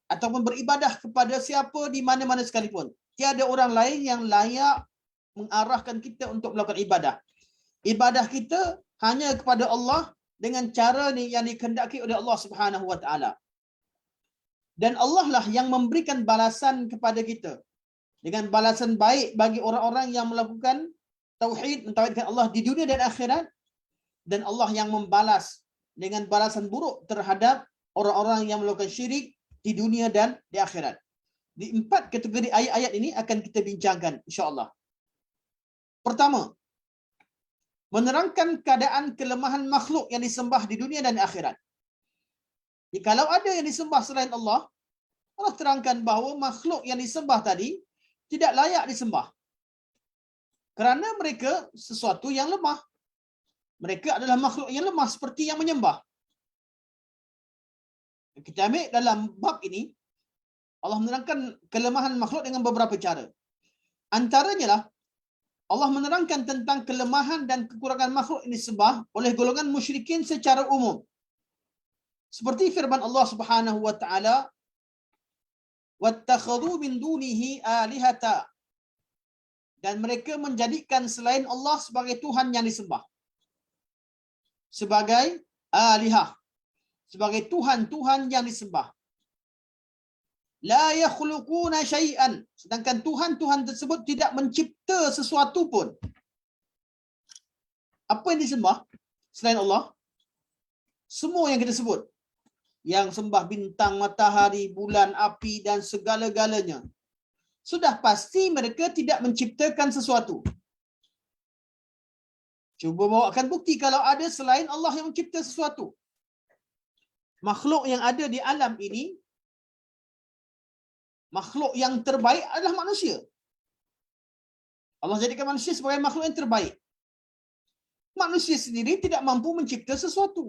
ataupun beribadah kepada siapa di mana-mana sekalipun. Tiada orang lain yang layak mengarahkan kita untuk melakukan ibadah. Ibadah kita hanya kepada Allah dengan cara yang dikehendaki oleh Allah Subhanahu Wa Taala. Dan Allah lah yang memberikan balasan kepada kita dengan balasan baik bagi orang-orang yang melakukan tauhid, mentauhidkan Allah di dunia dan akhirat, dan Allah yang membalas dengan balasan buruk terhadap orang-orang yang melakukan syirik di dunia dan di akhirat. Di 4 kategori ayat-ayat ini akan kita bincangkan insya-Allah. Pertama, menerangkan keadaan kelemahan makhluk yang disembah di dunia dan akhirat. Jadi, kalau ada yang disembah selain Allah, Allah terangkan bahawa makhluk yang disembah tadi tidak layak disembah. Kerana mereka sesuatu yang lemah. Mereka adalah makhluk yang lemah seperti yang menyembah. Kita ambil dalam bab ini, Allah menerangkan kelemahan makhluk dengan beberapa cara. Antaranya lah, Allah menerangkan tentang kelemahan dan kekurangan makhluk yang disembah oleh golongan musyrikin secara umum. Seperti firman Allah Subhanahu Wa Taala, "Wattakhadhu min dunihi alihata." Dan mereka menjadikan selain Allah sebagai Tuhan yang disembah. Sebagai alihah. Sebagai Tuhan-Tuhan yang disembah. La yakhluquna syai'an. Sedangkan Tuhan-Tuhan tersebut tidak mencipta sesuatu pun. Apa yang disembah selain Allah? Semua yang kita sebut. Yang sembah bintang, matahari, bulan, api dan segala-galanya. Sudah pasti mereka tidak menciptakan sesuatu. Cuba bawakan bukti kalau ada selain Allah yang mencipta sesuatu. Makhluk yang ada di alam ini, makhluk yang terbaik adalah manusia. Allah jadikan manusia sebagai makhluk yang terbaik. Manusia sendiri tidak mampu mencipta sesuatu.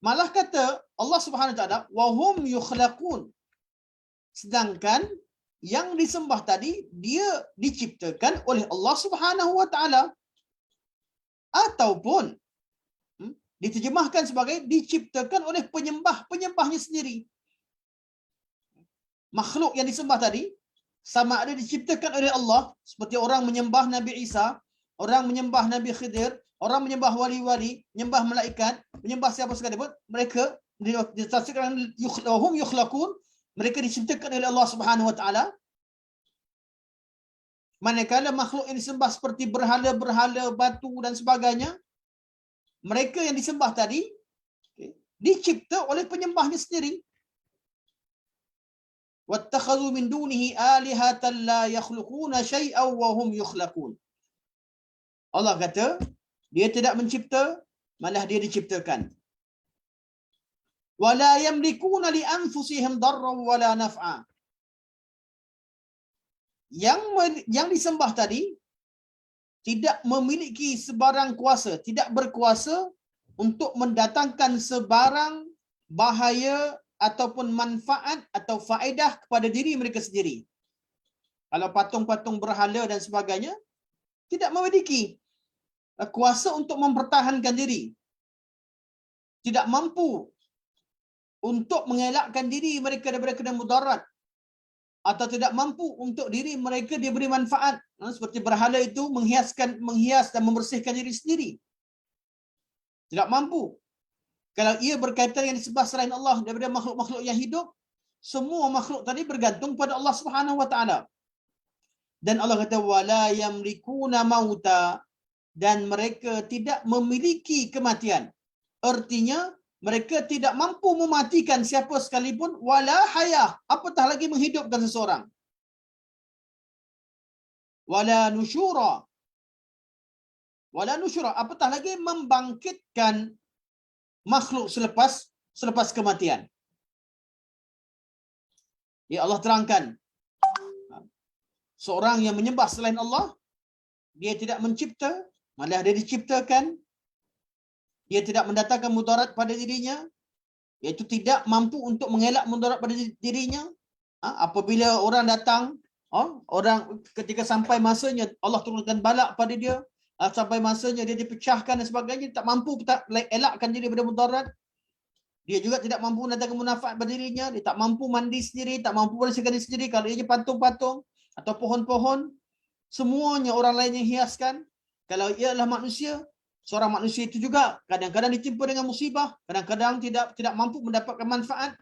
Malah kata Allah Subhanahu Wa Taala, "Wa hum yukhlaqun." Sedangkan yang disembah tadi dia diciptakan oleh Allah Subhanahu wa taala ataupun diterjemahkan sebagai diciptakan oleh penyembahnya sendiri. Makhluk yang disembah tadi sama ada diciptakan oleh Allah, seperti orang menyembah Nabi Isa, orang menyembah Nabi Khidir, orang menyembah wali-wali, menyembah malaikat, menyembah siapa sekalipun, mereka ditafsirkan hum yukhlaqun, mereka diciptakan oleh Allah Subhanahu wa taala. Manakala makhluk yang disembah seperti berhala-berhala, batu dan sebagainya, mereka yang disembah tadi dicipta oleh penyembahnya sendiri. Wattakhadhu min dunihi alihatan la yakhluquna syai'an wa hum yukhlaqun. Allah kata, dia tidak mencipta, malah dia diciptakan. Wala yamlikuna li anfusihim darran wala naf'a. Yang disembah tadi tidak memiliki sebarang kuasa, tidak berkuasa untuk mendatangkan sebarang bahaya ataupun manfaat atau faedah kepada diri mereka sendiri. Kalau patung-patung berhala dan sebagainya, tidak memiliki kuasa untuk mempertahankan diri. Tidak mampu untuk mengelakkan diri mereka daripada kena mudarat. Atau tidak mampu untuk diri mereka diberi manfaat. Seperti berhala itu menghias dan membersihkan diri sendiri. Tidak mampu. Kalau ia berkaitan yang disembah selain Allah daripada makhluk-makhluk yang hidup, semua makhluk tadi bergantung pada Allah Subhanahu wa taala. Dan Allah kata wala yamlikuna mauta, dan mereka tidak memiliki kematian. Artinya mereka tidak mampu mematikan siapa sekalipun, wala hayah, apatah lagi menghidupkan seseorang. Wala nusyura. Wala nusyura, apatah lagi membangkitkan makhluk selepas kematian. Ya Allah terangkan, seorang yang menyembah selain Allah, dia tidak mencipta, malah dia diciptakan. Dia tidak mendatangkan mudarat pada dirinya, iaitu tidak mampu untuk mengelak mudarat pada dirinya. Apabila orang datang, orang ketika sampai masanya Allah turunkan balak pada dia, sampai masanya dia dipecahkan dan sebagainya, tak mampu elakkan diri daripada mudarat. Dia juga tidak mampu mendatangkan manfaat pada dirinya, dia tak mampu mandi sendiri, tak mampu bersihkan diri sendiri. Kalau ia patung-patung atau pohon-pohon, semuanya orang lain yang hiaskan. Kalau ia adalah manusia, seorang manusia itu juga kadang-kadang ditimpa dengan musibah, kadang-kadang tidak mampu mendapatkan manfaat.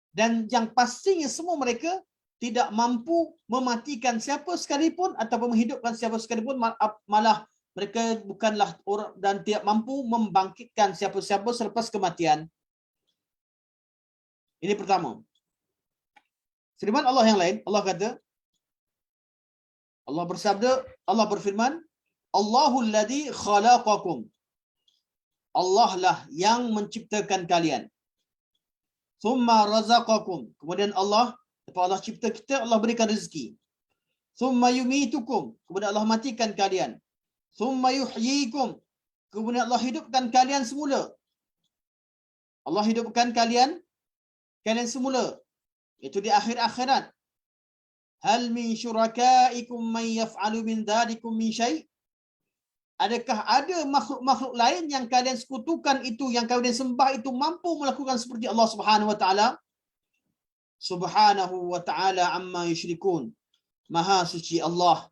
Dan yang pastinya semua mereka tidak mampu mematikan siapa sekalipun ataupun menghidupkan siapa sekalipun, malah mereka bukanlah orang dan tidak mampu membangkitkan siapa-siapa selepas kematian. Ini pertama. Firman Allah yang lain, Allah kata, Allah bersabda, Allah berfirman, Allahul ladzi khalaqakum. Allah lah yang menciptakan kalian. Thumma razaqakum. Kemudian Allah, lepas Allah cipta kita, Allah berikan rezeki. Thumma yumitukum. Kemudian Allah matikan kalian. Thumma yuhyikum. Kemudian Allah hidupkan kalian semula. Allah hidupkan kalian semula. Itu di akhir akhirat. Hal min syurakaikum man yaf'alu min dzalikum min syai'? Adakah ada makhluk-makhluk lain yang kalian sekutukan itu, yang kalian sembah itu mampu melakukan seperti Allah Subhanahu wa taala? Subhanahu wa taala amma yusyrikun. Maha suci Allah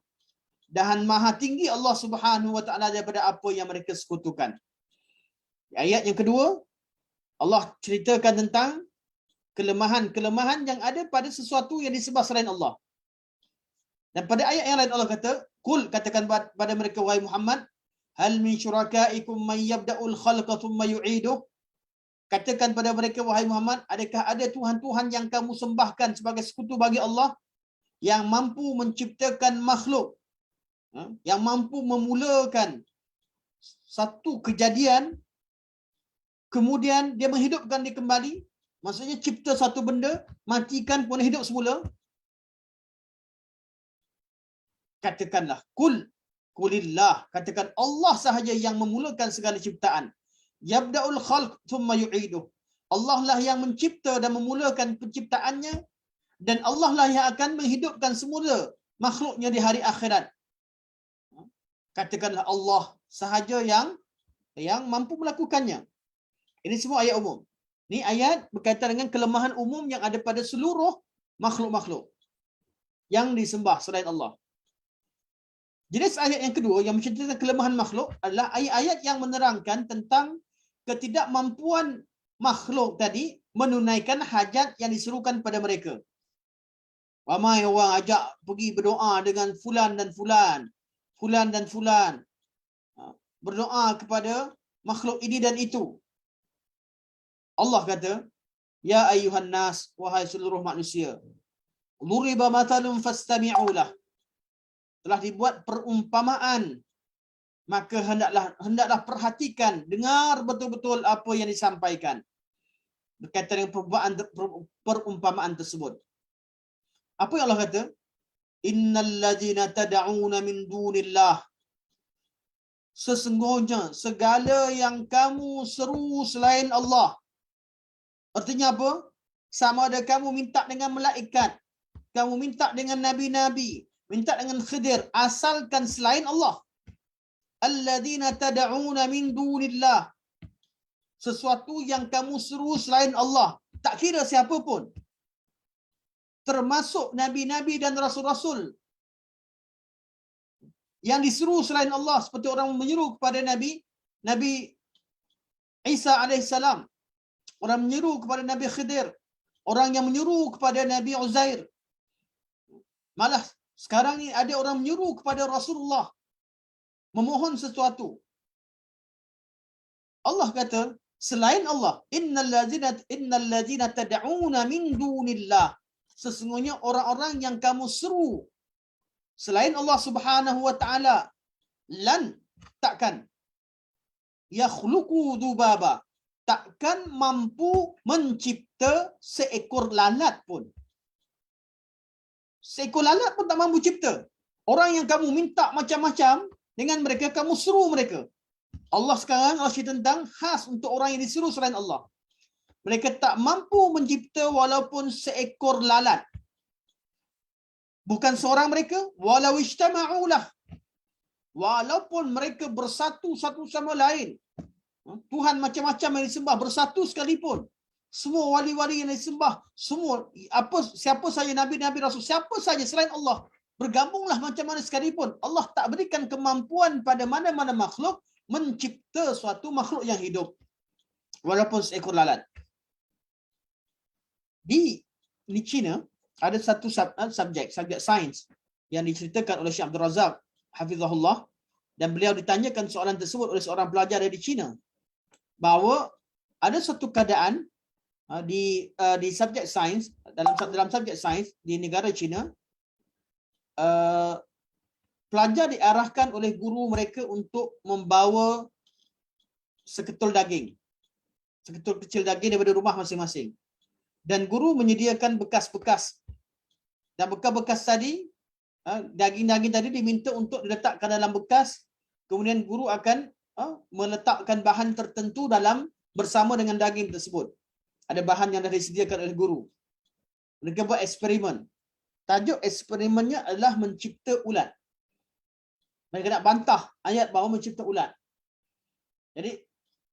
dan maha tinggi Allah Subhanahu wa taala daripada apa yang mereka sekutukan. Ayat yang kedua, Allah ceritakan tentang kelemahan-kelemahan yang ada pada sesuatu yang disembah selain Allah. Dan pada ayat yang lain Allah kata, "Qul," katakan pada mereka wahai Muhammad, "Hal min syurakaikum man yabda'ul khalqa thumma yu'iduh?" Katakan pada mereka wahai Muhammad, adakah ada tuhan-tuhan yang kamu sembahkan sebagai sekutu bagi Allah yang mampu menciptakan makhluk, yang mampu memulakan satu kejadian, kemudian dia menghidupkan dia kembali? Maksudnya cipta satu benda, matikan pun hidup semula. Katakanlah, kulillah, katakan Allah sahaja yang memulakan segala ciptaan. Yabda'ul khalq thumma yu'iduh. Allah lah yang mencipta dan memulakan penciptaannya, Dan Allah lah yang akan menghidupkan semula makhluknya di hari akhirat. Katakanlah Allah sahaja yang mampu melakukannya. Ini semua ayat umum. Ini ayat berkaitan dengan kelemahan umum yang ada pada seluruh makhluk-makhluk yang disembah selain Allah. Jenis ayat yang kedua yang menceritakan kelemahan makhluk adalah ayat-ayat yang menerangkan tentang ketidakmampuan makhluk tadi menunaikan hajat yang diserukan pada mereka. Ramai orang ajak pergi berdoa dengan fulan dan fulan, fulan dan fulan. Berdoa kepada makhluk ini dan itu. Allah kata, ya ayyuhan nas, wahai seluruh manusia, duriba mathalun fastami'u lah. Telah dibuat perumpamaan, maka hendaklah perhatikan, dengar betul-betul apa yang disampaikan berkaitan dengan perumpamaan tersebut. Apa yang Allah kata? Innal ladzina tad'una min dunillah, sesungguhnya segala yang kamu seru selain Allah. Artinya apa? Sama ada kamu minta dengan malaikat, kamu minta dengan nabi-nabi, minta dengan Khidir, asalkan selain Allah. Alladzina tad'una min dunillah, sesuatu yang kamu seru selain Allah, tak kira siapa pun, termasuk nabi-nabi dan rasul-rasul yang diseru selain Allah, seperti orang menyeru kepada Nabi Isa alaihissalam, orang menyeru kepada Nabi Khidir, orang yang menyeru kepada Nabi Uzair. Malah sekarang ni ada orang menyeru kepada Rasulullah, memohon sesuatu. Allah kata, selain Allah, innal ladzina tad'una min dunillah, sesungguhnya orang-orang yang kamu seru selain Allah Subhanahu wa taala, lan, takkan, yakhluqu dzubaba, takkan mampu mencipta seekor lalat pun. Seekor lalat pun tak mampu cipta. Orang yang kamu minta macam-macam dengan mereka, kamu seru mereka. Allah sekarang Allah cerita tentang khas untuk orang yang diseru selain Allah. Mereka tak mampu mencipta walaupun seekor lalat. Bukan seorang mereka, walau ijtama'ulah, walaupun mereka bersatu satu sama lain. Tuhan macam-macam yang disembah bersatu sekalipun, semua wali-wali yang disembah, semua siapa saja nabi-nabi rasul, siapa saja selain Allah, bergabunglah macam mana sekalipun, Allah tak berikan kemampuan pada mana-mana makhluk mencipta suatu makhluk yang hidup walaupun seekor lalat. Di China ada satu subjek sains yang diceritakan oleh Syekh Abdul Razak hafizahullah, dan beliau ditanyakan soalan tersebut oleh seorang pelajar dari China, bahawa ada satu keadaan di subjek sains, dalam subjek sains di negara China, pelajar diarahkan oleh guru mereka untuk membawa seketul daging, seketul kecil daging daripada rumah masing-masing, dan guru menyediakan bekas-bekas, dan bekas-bekas tadi, daging-daging tadi diminta untuk diletakkan dalam bekas, kemudian guru akan meletakkan bahan tertentu dalam bersama dengan daging tersebut. Ada bahan yang dah disediakan oleh guru. Mereka buat eksperimen. Tajuk eksperimennya adalah mencipta ulat. Mereka nak bantah ayat bahawa mencipta ulat. Jadi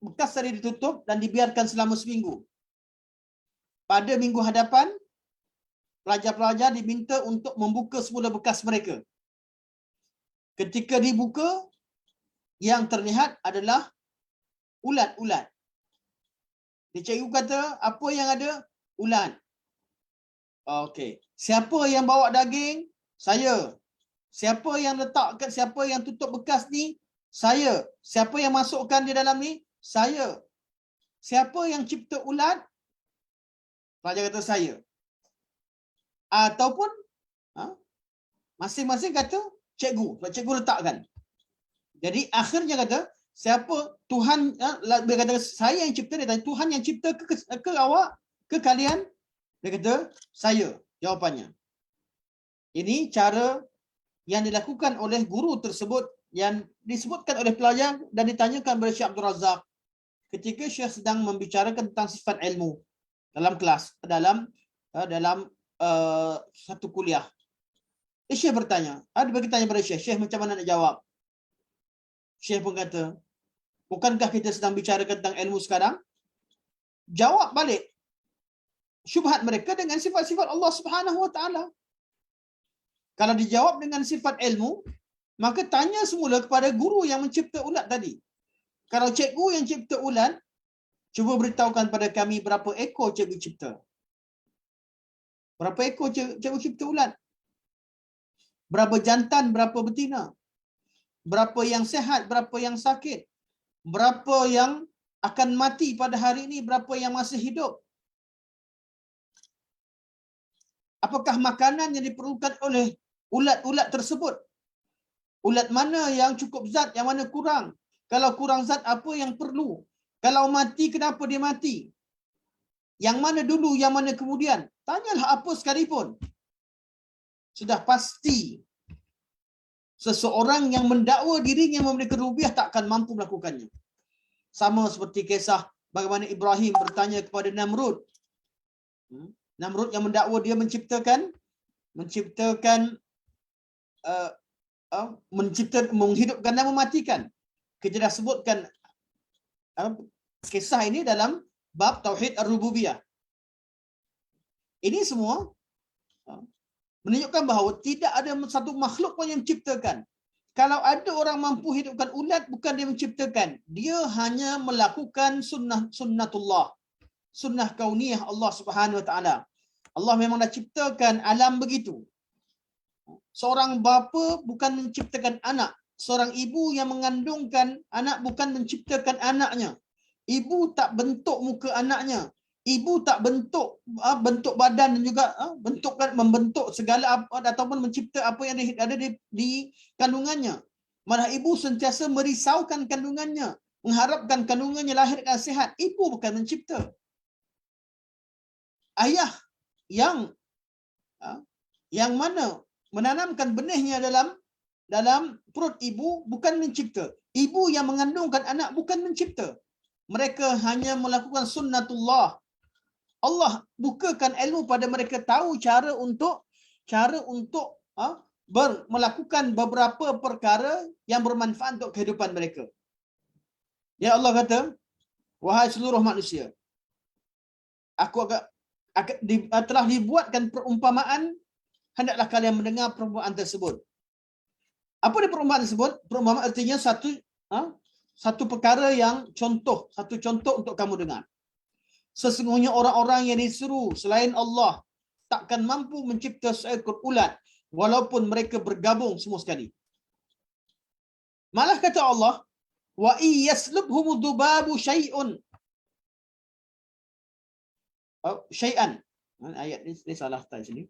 bekas tadi ditutup dan dibiarkan selama seminggu. Pada minggu hadapan, pelajar-pelajar diminta untuk membuka semula bekas mereka. Ketika dibuka, yang terlihat adalah ulat-ulat. Cikgu kata, apa yang ada? Ulat. Okey. Siapa yang bawa daging? Saya. Siapa yang letakkan, siapa yang tutup bekas ni? Saya. Siapa yang masukkan di dalam ni? Saya. Siapa yang cipta ulat? Pelajar kata saya. Ataupun masing-masing kata cikgu. Sebab cikgu letakkan. Jadi akhirnya kata, siapa Tuhan, dia kata saya yang cipta, dia tanya Tuhan yang cipta ke awak, ke kalian? Dia kata saya, jawapannya. Ini cara yang dilakukan oleh guru tersebut, yang disebutkan oleh pelajar dan ditanyakan oleh Syekh Abdul Razak ketika Syekh sedang membicarakan tentang sifat ilmu dalam kelas, dalam satu kuliah. Syekh bertanya, ada bagi tanya pada Syekh, Syekh macam mana nak jawab? Syekh pun kata, bukankah kita sedang bicara tentang ilmu sekarang? Jawab balik syubhat mereka dengan sifat-sifat Allah Subhanahu Wa Taala. Kalau dijawab dengan sifat ilmu, maka tanya semula kepada guru yang mencipta ulat tadi. Kalau cikgu yang cipta ulat, cuba beritahukan pada kami berapa ekor cikgu cipta. Berapa ekor cikgu cipta ulat? Berapa jantan, berapa betina? Berapa yang sehat, berapa yang sakit? Berapa yang akan mati pada hari ini, berapa yang masih hidup? Apakah makanan yang diperlukan oleh ulat-ulat tersebut? Ulat mana yang cukup zat, yang mana kurang? Kalau kurang zat, apa yang perlu? Kalau mati, kenapa dia mati? Yang mana dulu, yang mana kemudian? Tanyalah apa sekalipun. Sudah pasti seseorang yang mendakwa dirinya memiliki rubiah tak akan mampu melakukannya. Sama seperti kisah bagaimana Ibrahim bertanya kepada Namrud. Namrud yang mendakwa dia menciptakan menghidupkan dan mematikan. Kita dah sebutkan kisah ini dalam bab Tauhid Ar-Rububiyah. Ini semua menunjukkan bahawa tidak ada satu makhluk pun yang menciptakan. Kalau ada orang mampu hidupkan ulat, bukan dia menciptakan. Dia hanya melakukan sunnatullah. Sunnah kauniyah Allah Subhanahu Wa Taala. Allah memang dah ciptakan alam begitu. Seorang bapa bukan menciptakan anak. Seorang ibu yang mengandungkan anak bukan menciptakan anaknya. Ibu tak bentuk muka anaknya. Ibu tak bentuk badan dan juga membentuk segala apa ataupun mencipta apa yang ada di kandungannya. Malah ibu sentiasa merisaukan kandungannya, mengharapkan kandungannya lahir dengan sihat. Ibu bukan mencipta. Ayah yang mana menanamkan benihnya dalam perut ibu bukan mencipta. Ibu yang mengandungkan anak bukan mencipta. Mereka hanya melakukan sunnatullah. Allah bukakan ilmu pada mereka, tahu cara untuk melakukan beberapa perkara yang bermanfaat untuk kehidupan mereka. Ya Allah kata, wahai seluruh manusia, aku telah dibuatkan perumpamaan, hendaklah kalian mendengar perumpamaan tersebut. Apa dia perumpamaan tersebut? Perumpamaan artinya satu perkara yang satu contoh untuk kamu dengar. Sesungguhnya orang-orang yang disuruh selain Allah takkan mampu mencipta seekor ulat walaupun mereka bergabung semua sekali. Malah kata Allah, wa iyaslubhum dhubabu syai'an. Ayat ini salah tadi sini.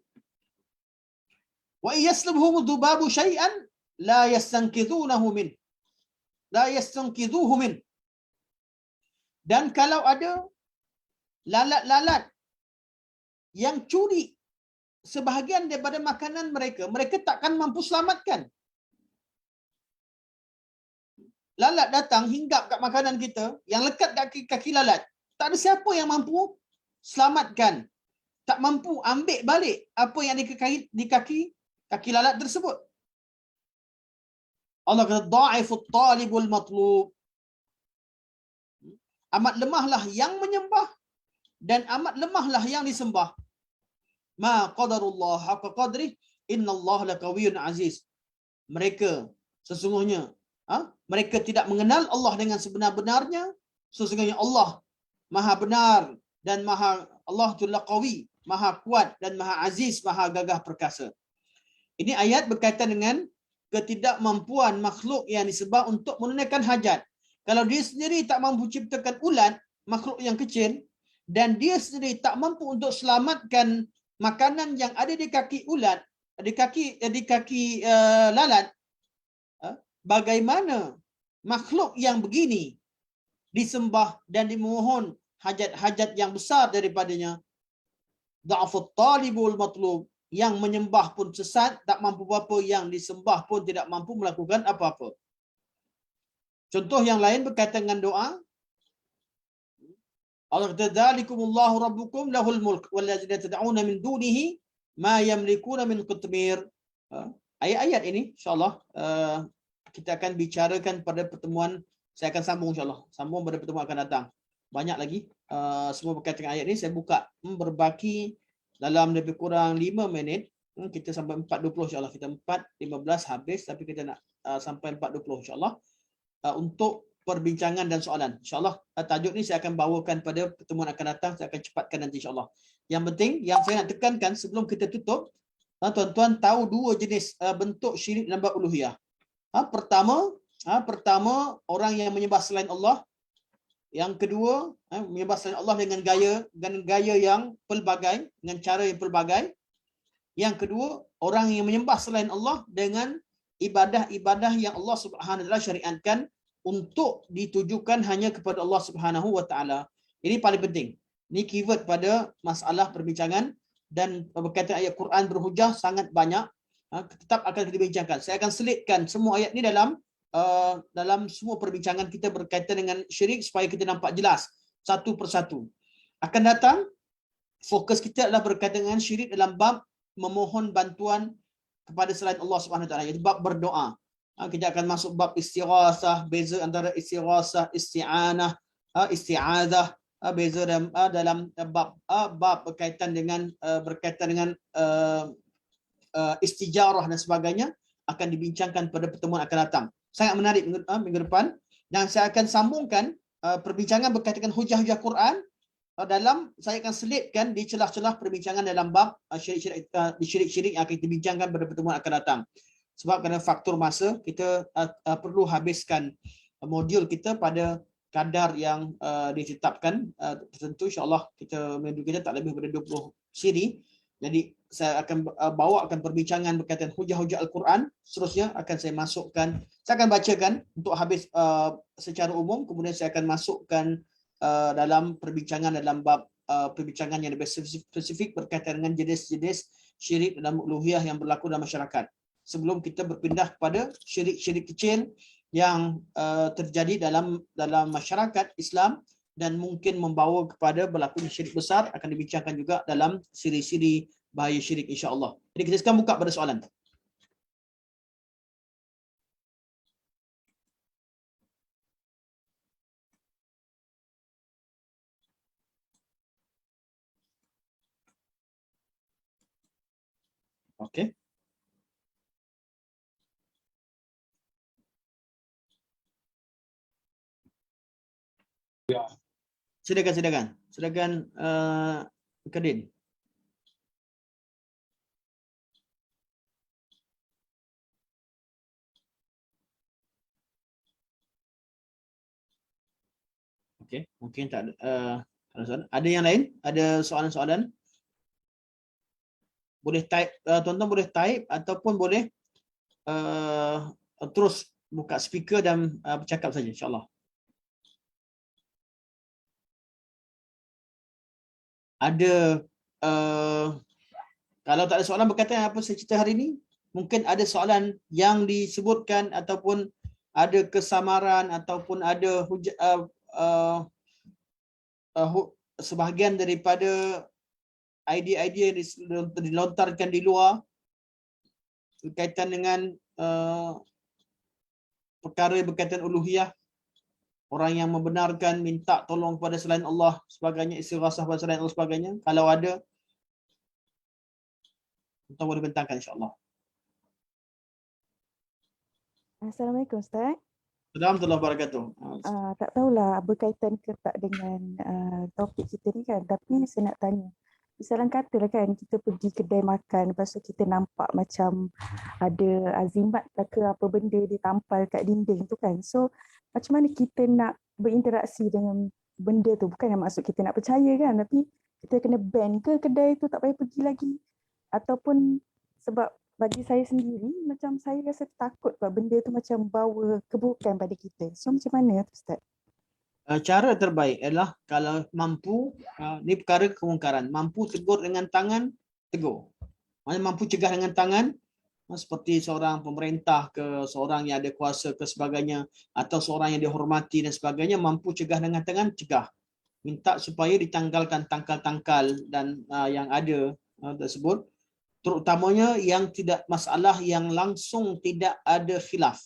Wa iyaslubhum dhubabu syai'an la yastanqidhunahu min. La yastanqidhuhu min. Dan kalau ada lalat-lalat yang curi sebahagian daripada makanan mereka, mereka takkan mampu selamatkan. Lalat datang hinggap kat makanan kita, yang lekat kat kaki lalat. Tak ada siapa yang mampu selamatkan. Tak mampu ambil balik apa yang di kaki lalat tersebut. Allah kata, dha'ifut talibul matlub. Amat lemahlah yang menyembah dan amat lemahlah yang disembah. Ma qadarullah haqqa qadrih, innallaha laqawiyyun aziz. Mereka sesungguhnya mereka tidak mengenal Allah dengan sebenar-benarnya. Sesungguhnya Allah Maha benar dan Allah tu laqawi, Maha kuat dan Maha aziz, Maha gagah perkasa. Ini ayat berkaitan dengan ketidakmampuan makhluk yang disembah untuk menunaikan hajat. Kalau dia sendiri tak mampu ciptakan ulat, makhluk yang kecil, dan dia sendiri tak mampu untuk selamatkan makanan yang ada di kaki ulat, di kaki lalat, bagaimana makhluk yang begini disembah dan dimohon hajat-hajat yang besar daripadanya? Dha'fut talibul matlub, yang menyembah pun sesat, tak mampu apa, yang disembah pun tidak mampu melakukan apa-apa. Contoh yang lain berkaitan dengan doa. Allah kata, dzalikumullahu rabbukum lahul mulk walladzina tad'una min dunihi ma yamlikuna min qitmir. Ayat-ayat ini insya-Allah kita akan bicarakan pada pertemuan, saya akan sambung insya-Allah. Sambung pada pertemuan akan datang. Banyak lagi semua berkaitan dengan ayat ini saya buka berbaki dalam lebih kurang 5 minit. Kita sampai 4.20 insya-Allah. Kita 4.15 habis tapi kita nak sampai 4.20 insya-Allah untuk perbincangan dan soalan. InsyaAllah tajuk ni saya akan bawakan pada pertemuan akan datang. Saya akan cepatkan nanti insyaAllah. Yang penting, yang saya nak tekankan sebelum kita tutup, tuan-tuan tahu dua jenis bentuk syirik dalam bab uluhiyah. Pertama, orang yang menyembah selain Allah. Yang kedua, menyembah selain Allah dengan gaya yang pelbagai, dengan cara yang pelbagai. Yang kedua, orang yang menyembah selain Allah dengan ibadah-ibadah yang Allah Subhanahu wa taala syariatkan untuk ditujukan hanya kepada Allah Subhanahu wa taala. Ini paling penting. Ini keyword pada masalah perbincangan dan berkaitan ayat Quran berhujah sangat banyak. Tetap akan dibincangkan. Saya akan selitkan semua ayat ni dalam semua perbincangan kita berkaitan dengan syirik supaya kita nampak jelas satu persatu. Akan datang fokus kita adalah berkaitan dengan syirik dalam bab memohon bantuan kepada selain Allah Subhanahu wa taala, iaitu bab berdoa. Kita akan masuk bab istighasah, beza antara istighasah, isti'anah, isti'adzah, beza dalam bab berkaitan dengan istijarah dan sebagainya akan dibincangkan pada pertemuan akan datang. Sangat menarik minggu depan dan saya akan sambungkan perbincangan berkaitan dengan hujah-hujah Quran saya akan selitkan di celah-celah perbincangan dalam bab syirik-syirik yang akan dibincangkan pada pertemuan akan datang. Sebab kerana faktor masa, kita perlu habiskan modul kita pada kadar yang ditetapkan tertentu. InsyaAllah modul kita tak lebih daripada 20 siri. Jadi saya akan bawakan perbincangan berkaitan hujah-hujah Al-Quran. Seterusnya akan saya masukkan, saya akan bacakan untuk habis secara umum. Kemudian saya akan masukkan dalam perbincangan dalam bab perbincangan yang lebih spesifik berkaitan dengan jenis-jenis syirik dalam uluhiyah yang berlaku dalam masyarakat. Sebelum kita berpindah kepada syirik-syirik kecil yang terjadi dalam masyarakat Islam dan mungkin membawa kepada berlakunya syirik besar, akan dibincangkan juga dalam siri-siri bahaya syirik insya-Allah. Jadi kita sekarang buka pada soalan. Okey. Silakan Kadin. Okey, mungkin tak ada soalan. Ada yang lain? Ada soalan-soalan? Boleh type, tuan-tuan boleh type ataupun boleh terus buka speaker dan bercakap saja insya-Allah. Ada kalau tak ada soalan berkaitan apa saya cerita hari ini, mungkin ada soalan yang disebutkan ataupun ada kesamaran ataupun ada sebahagian daripada idea-idea yang dilontarkan di luar berkaitan dengan perkara berkaitan uluhiyah, orang yang membenarkan minta tolong kepada selain Allah sebagainya, istighasah kepada selain Allah sebagainya. Kalau ada, kita boleh bentangkan insya-Allah.
Assalamualaikum Ustaz.
Assalamualaikum warahmatullahi wabarakatuh.
Tak tahulah berkaitan ke tak dengan topik kita ni kan, tapi saya nak tanya. Misalnya katalah kan kita pergi kedai makan, lepas tu kita nampak macam ada azimat ke apa benda ditampal kat dinding tu kan. So macam mana kita nak berinteraksi dengan benda tu? Bukan yang maksud kita nak percaya kan, tapi kita kena ban ke kedai tu, tak payah pergi lagi? Ataupun sebab bagi saya sendiri, macam saya rasa takut sebab benda tu macam bawa keburukan pada kita. So macam mana tu Ustaz?
Cara terbaik adalah kalau mampu, ni perkara kemungkaran, mampu tegur dengan tangan, tegur. Maksudnya mampu cegah dengan tangan, seperti seorang pemerintah ke, seorang yang ada kuasa ke sebagainya, atau seorang yang dihormati dan sebagainya, mampu cegah dengan tangan, cegah. Minta supaya ditanggalkan tangkal-tangkal dan yang ada tersebut. terutamanya yang tidak masalah yang langsung tidak ada khilaf.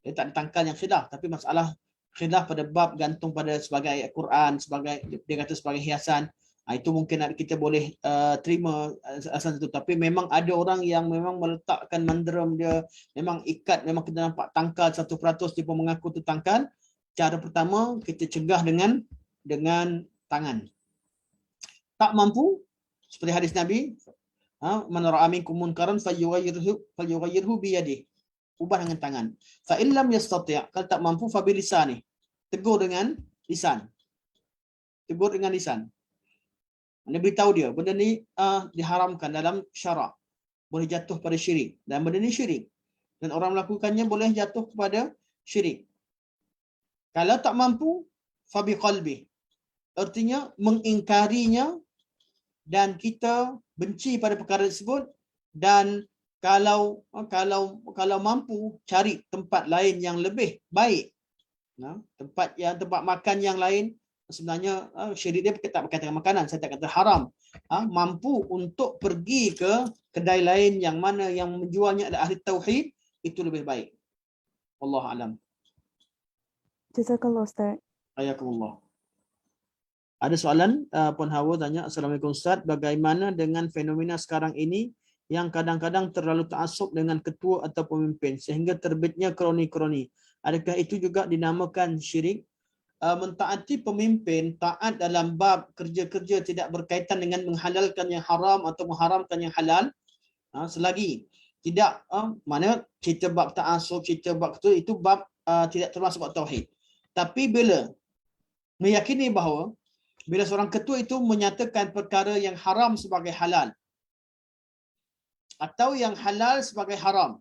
Dia tak ditangkal yang khilaf, tapi masalah khilaf pada bab gantung pada sebagai ayat Quran, sebagai dia kata sebagai hiasan. Itu mungkin kita boleh terima asal itu. Tapi memang ada orang yang memang meletakkan mandaram dia, memang ikat, memang kita nampak tangkal 100% dia pun mengaku itu tangkal. Cara pertama kita cegah dengan tangan. Tak mampu seperti hadis Nabi, man ra'a minkum munkaran falyughayyirhu bi yadihi. Ubah dengan tangan. Fa in lam yastati', kalau tak mampu fa bi lisani. Tegur dengan lisan. Tegur dengan lisan. Anda beritahu dia, benda ni diharamkan dalam syarak. Boleh jatuh pada syirik. Dan benda ni syirik. Dan orang melakukannya boleh jatuh kepada syirik. Kalau tak mampu, fabi qalbi. Artinya mengingkarinya dan kita benci pada perkara tersebut, dan kalau mampu cari tempat lain yang lebih baik. Tempat makan yang lain. Sebenarnya syirik dia tak berkaitan dengan makanan, saya tak kata haram. Mampu untuk pergi ke kedai lain yang mana yang menjualnya adalah ahli tauhid, itu lebih baik. Wallahu alam.
Jazakallah Ustaz.
Ayakumullah. Ada soalan, Puan Hawa tanya, Assalamualaikum Ustaz, bagaimana dengan fenomena sekarang ini yang kadang-kadang terlalu ta'assub dengan ketua atau pemimpin sehingga terbitnya kroni-kroni. Adakah itu juga dinamakan syirik? Mentaati pemimpin, taat dalam bab kerja-kerja tidak berkaitan dengan menghalalkan yang haram atau mengharamkan yang halal, selagi tidak mana cerita bab ta'assub, cerita bab itu bab tidak termasuk bab tauhid. Tapi bila meyakini bahawa bila seorang ketua itu menyatakan perkara yang haram sebagai halal atau yang halal sebagai haram,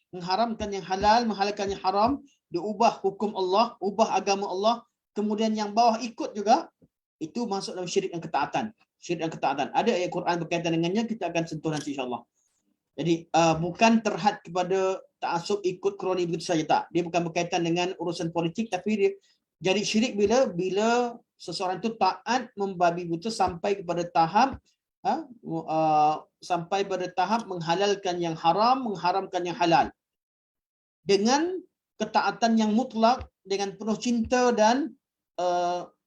mengharamkan yang halal, menghalalkan yang haram, dia ubah hukum Allah, ubah agama Allah, kemudian yang bawah ikut juga, itu masuk dalam syirik dan ketaatan. Syirik dan ketaatan. Ada ayat Quran berkaitan dengannya, kita akan sentuh nanti insya-Allah. Jadi bukan terhad kepada ta'assub ikut kroni begitu saja, tak. Dia bukan berkaitan dengan urusan politik, tapi dia jadi syirik bila seseorang itu taat membabi buta sampai kepada tahap menghalalkan yang haram, mengharamkan yang halal. Dengan ketaatan yang mutlak, dengan penuh cinta dan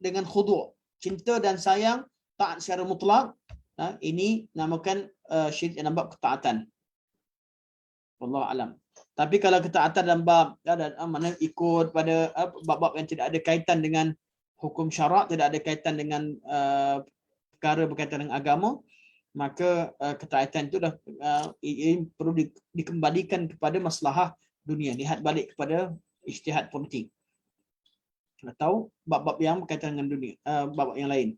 dengan khudu', cinta dan sayang, taat secara mutlak. Ini namakan syirik dalam bab ketaatan. Wallahu alam. Tapi kalau ketaatan dalam bab mana ikut pada bab-bab yang tidak ada kaitan dengan hukum syarak, tidak ada kaitan dengan perkara berkaitan dengan agama, maka ketaatan itu dah perlu dikembalikan kepada maslahah dunia, lihat balik kepada ijtihad politik atau bab-bab yang berkaitan dengan dunia, bab yang lain.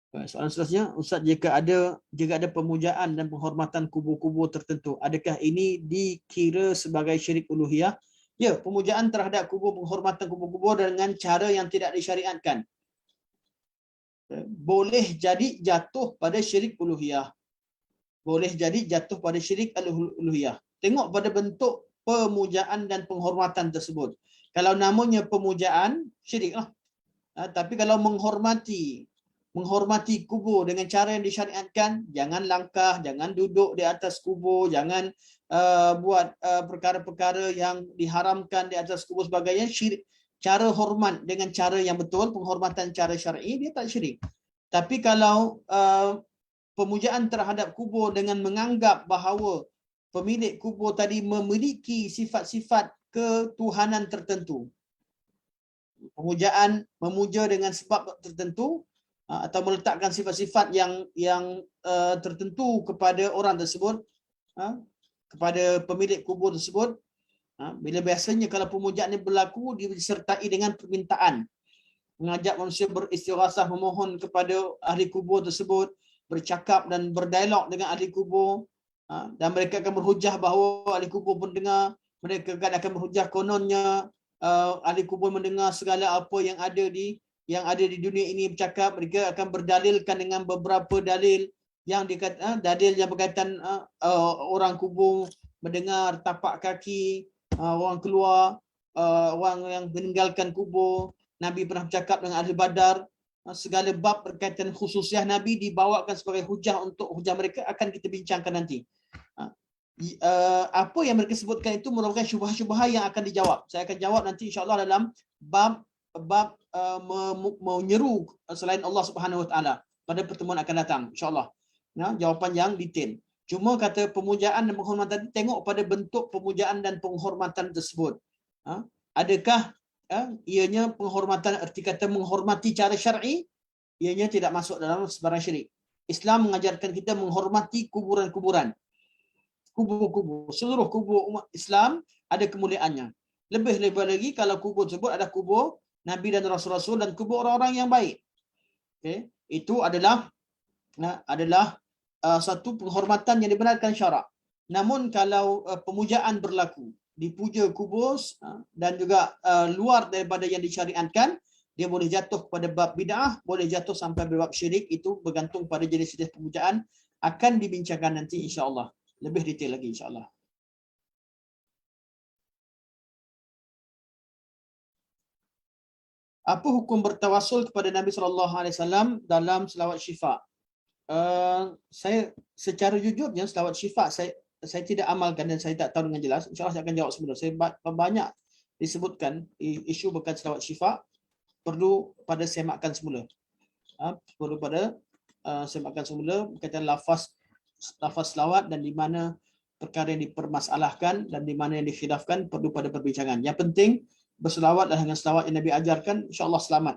Soalan seterusnya, Ustaz, jika ada pemujaan dan penghormatan kubur-kubur tertentu, adakah ini dikira sebagai syirik uluhiyah? Ya, pemujaan terhadap kubur, penghormatan kubur-kubur dengan cara yang tidak disyariatkan boleh jadi jatuh pada syirik uluhiyah. Boleh jadi jatuh pada syirik uluhiyah. Tengok pada bentuk pemujaan dan penghormatan tersebut. Kalau namanya pemujaan, syirik lah. Tapi kalau menghormati kubur dengan cara yang disyariatkan, jangan langkah, jangan duduk di atas kubur, jangan buat perkara-perkara yang diharamkan di atas kubur sebagainya. Syirik. Cara hormat dengan cara yang betul, penghormatan cara syar'i, dia tak syirik. Tapi kalau pemujaan terhadap kubur dengan menganggap bahawa pemilik kubur tadi memiliki sifat-sifat ketuhanan tertentu, memuja dengan sebab tertentu, atau meletakkan sifat-sifat yang tertentu kepada orang tersebut, kepada pemilik kubur tersebut, bila biasanya kalau pemujaan ini berlaku disertai dengan permintaan, mengajak manusia beristighasah, memohon kepada ahli kubur tersebut, bercakap dan berdialog dengan ahli kubur, dan mereka akan berhujah bahawa ahli kubur mendengar, mereka akan berhujah kononnya ahli kubur mendengar segala apa yang ada di dunia ini bercakap. Mereka akan berdalilkan dengan beberapa dalil yang dalil yang berkaitan orang kubur mendengar tapak kaki orang keluar, orang yang meninggalkan kubur. Nabi pernah bercakap dengan ahli Badar, segala bab berkaitan khususiah Nabi dibawakan sebagai hujah untuk hujah mereka akan kita bincangkan nanti. Apa yang mereka sebutkan itu merupakan syubhah-syubhah yang akan dijawab. Saya akan jawab nanti insya-Allah dalam bab menyeru selain Allah Subhanahu Wa Taala pada pertemuan akan datang insya-Allah. Jawapan yang detail. Cuma kata pemujaan dan penghormatan tengok pada bentuk pemujaan dan penghormatan tersebut. Adakah ianya penghormatan erti kata menghormati cara syar'i, ianya tidak masuk dalam sebarang syirik. Islam mengajarkan kita menghormati kuburan-kuburan. Kubur-kubur, seluruh kubur umat Islam ada kemuliaannya. Lebih-lebih lagi kalau kubur tersebut ada kubur Nabi dan Rasul-Rasul dan kubur orang-orang yang baik. Okay. Itu adalah satu penghormatan yang dibenarkan syarak. Namun kalau pemujaan berlaku, dipuja kubur dan juga luar daripada yang disyariatkan, dia boleh jatuh kepada bab bid'ah, boleh jatuh sampai bab syirik. Itu bergantung pada jenis-jenis pemujaan, akan dibincangkan nanti insya-Allah. Lebih detail lagi insya-Allah. Apa hukum bertawasul kepada Nabi SAW dalam selawat syifa? Saya secara jujurnya selawat syifa saya tidak amalkan dan saya tak tahu dengan jelas. InsyaAllah saya akan jawab semula. Saya banyak disebutkan isu berkaitan selawat syifa, perlu pada semakkan semula. Perlu pada semakkan semula berkaitan lafaz selawat dan di mana perkara yang dipermasalahkan dan di mana yang dikhilafkan perlu pada perbincangan. Yang penting berselawatlah dengan selawat yang Nabi ajarkan, insya-Allah selamat.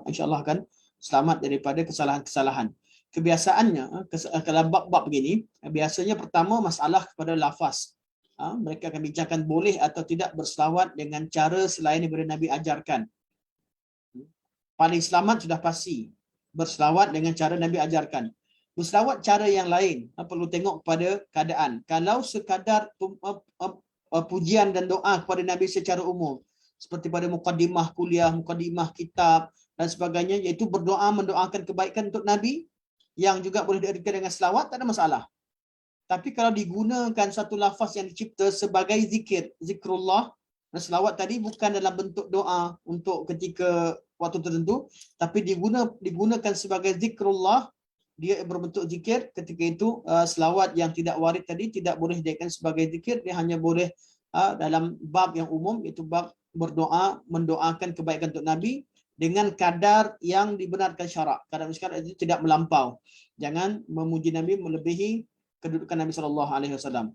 Insya-Allah akan selamat daripada kesalahan-kesalahan. Kebiasaannya kalau bab-bab begini, biasanya pertama masalah kepada lafaz. Mereka akan bincangkan boleh atau tidak berselawat dengan cara selain daripada Nabi ajarkan. Paling selamat sudah pasti berselawat dengan cara Nabi ajarkan. Berselawat cara yang lain perlu tengok kepada keadaan. Kalau sekadar pujian dan doa kepada Nabi secara umum, seperti pada mukaddimah kuliah, mukaddimah kitab dan sebagainya, iaitu berdoa mendoakan kebaikan untuk Nabi yang juga boleh diartikan dengan selawat, tak ada masalah. Tapi kalau digunakan satu lafaz yang dicipta sebagai zikir, zikrullah, dan selawat tadi bukan dalam bentuk doa untuk ketika waktu tertentu, tapi digunakan sebagai zikrullah, dia berbentuk zikir, ketika itu selawat yang tidak warid tadi tidak boleh dijadikan sebagai zikir, dia hanya boleh dalam bab yang umum, iaitu bab berdoa, mendoakan kebaikan untuk Nabi dengan kadar yang dibenarkan syarak. Kadar syarak itu tidak melampau. Jangan memuji Nabi melebihi kedudukan Nabi SAW.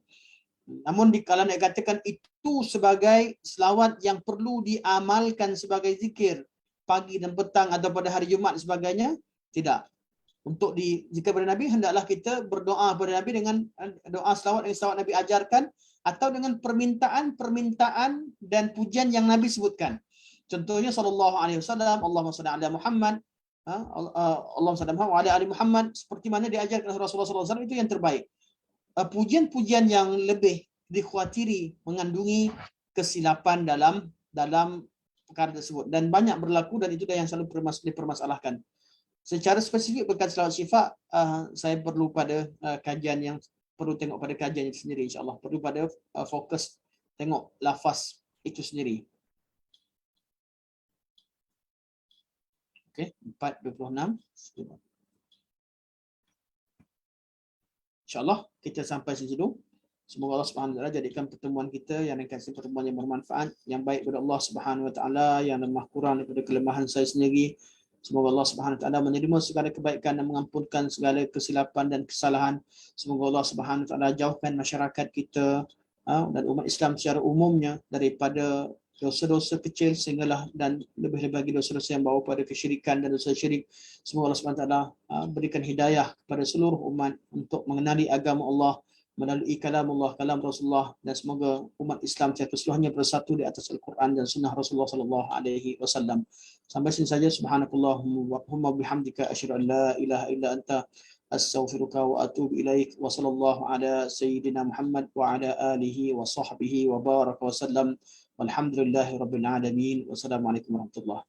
Namun kalau nak katakan itu sebagai selawat yang perlu diamalkan sebagai zikir pagi dan petang atau pada hari Jumat dan sebagainya, tidak. Untuk zikir pada Nabi, hendaklah kita berdoa kepada Nabi dengan doa selawat yang selawat Nabi ajarkan atau dengan permintaan dan pujian yang Nabi sebutkan. Contohnya sallallahu alaihi wasallam, Allahumma shalli ala Muhammad, Allahumma shalli ala ali Muhammad, seperti mana diajarkan Rasulullah sallallahu alaihi wasallam, itu yang terbaik. Pujian-pujian yang lebih dikhawatiri mengandungi kesilapan dalam perkara tersebut dan banyak berlaku, dan itu yang selalu dipermasalahkan. Secara spesifik berkaitan selawat syifa, saya perlu pada kajian yang perlu tengok pada kajian itu sendiri, insya-Allah. Perlu pada fokus tengok lafaz itu sendiri. Okey, 4:26. InsyaAllah kita sampai sini dulu. Semoga Allah Subhanahu Wa Taala jadikan pertemuan kita yang dikasih pertemuan yang bermanfaat, yang baik kepada Allah Subhanahu Wa Taala, yang lemah kurang daripada kelemahan saya sendiri. Semoga Allah Subhanahu Wa Taala menerima segala kebaikan dan mengampunkan segala kesilapan dan kesalahan. Semoga Allah Subhanahu Wa Taala jauhkan masyarakat kita dan umat Islam secara umumnya daripada dosa-dosa kecil sehinggalah dan lebih-lebih lagi dosa-dosa yang bawa pada kesyirikan dan dosa syirik. Semoga Allah Subhanahu Wa Taala berikan hidayah kepada seluruh umat untuk mengenali agama Allah melalui kalam Allah, kalam Rasulullah, dan semoga umat Islam secara keseluruhannya bersatu di atas Al-Quran dan sunnah Rasulullah sallallahu alaihi wasallam. Sampai sini saja. Subhanakallahumma bihamdika asyhadu an la ilaha illa anta astaghfiruka wa atubu ilaik. Wa sallallahu ala sayyidina Muhammad wa ala alihi wa sahbihi wa baraka wa sallam. Walhamdulillahi rabbil alamin. Wassalamualaikum warahmatullahi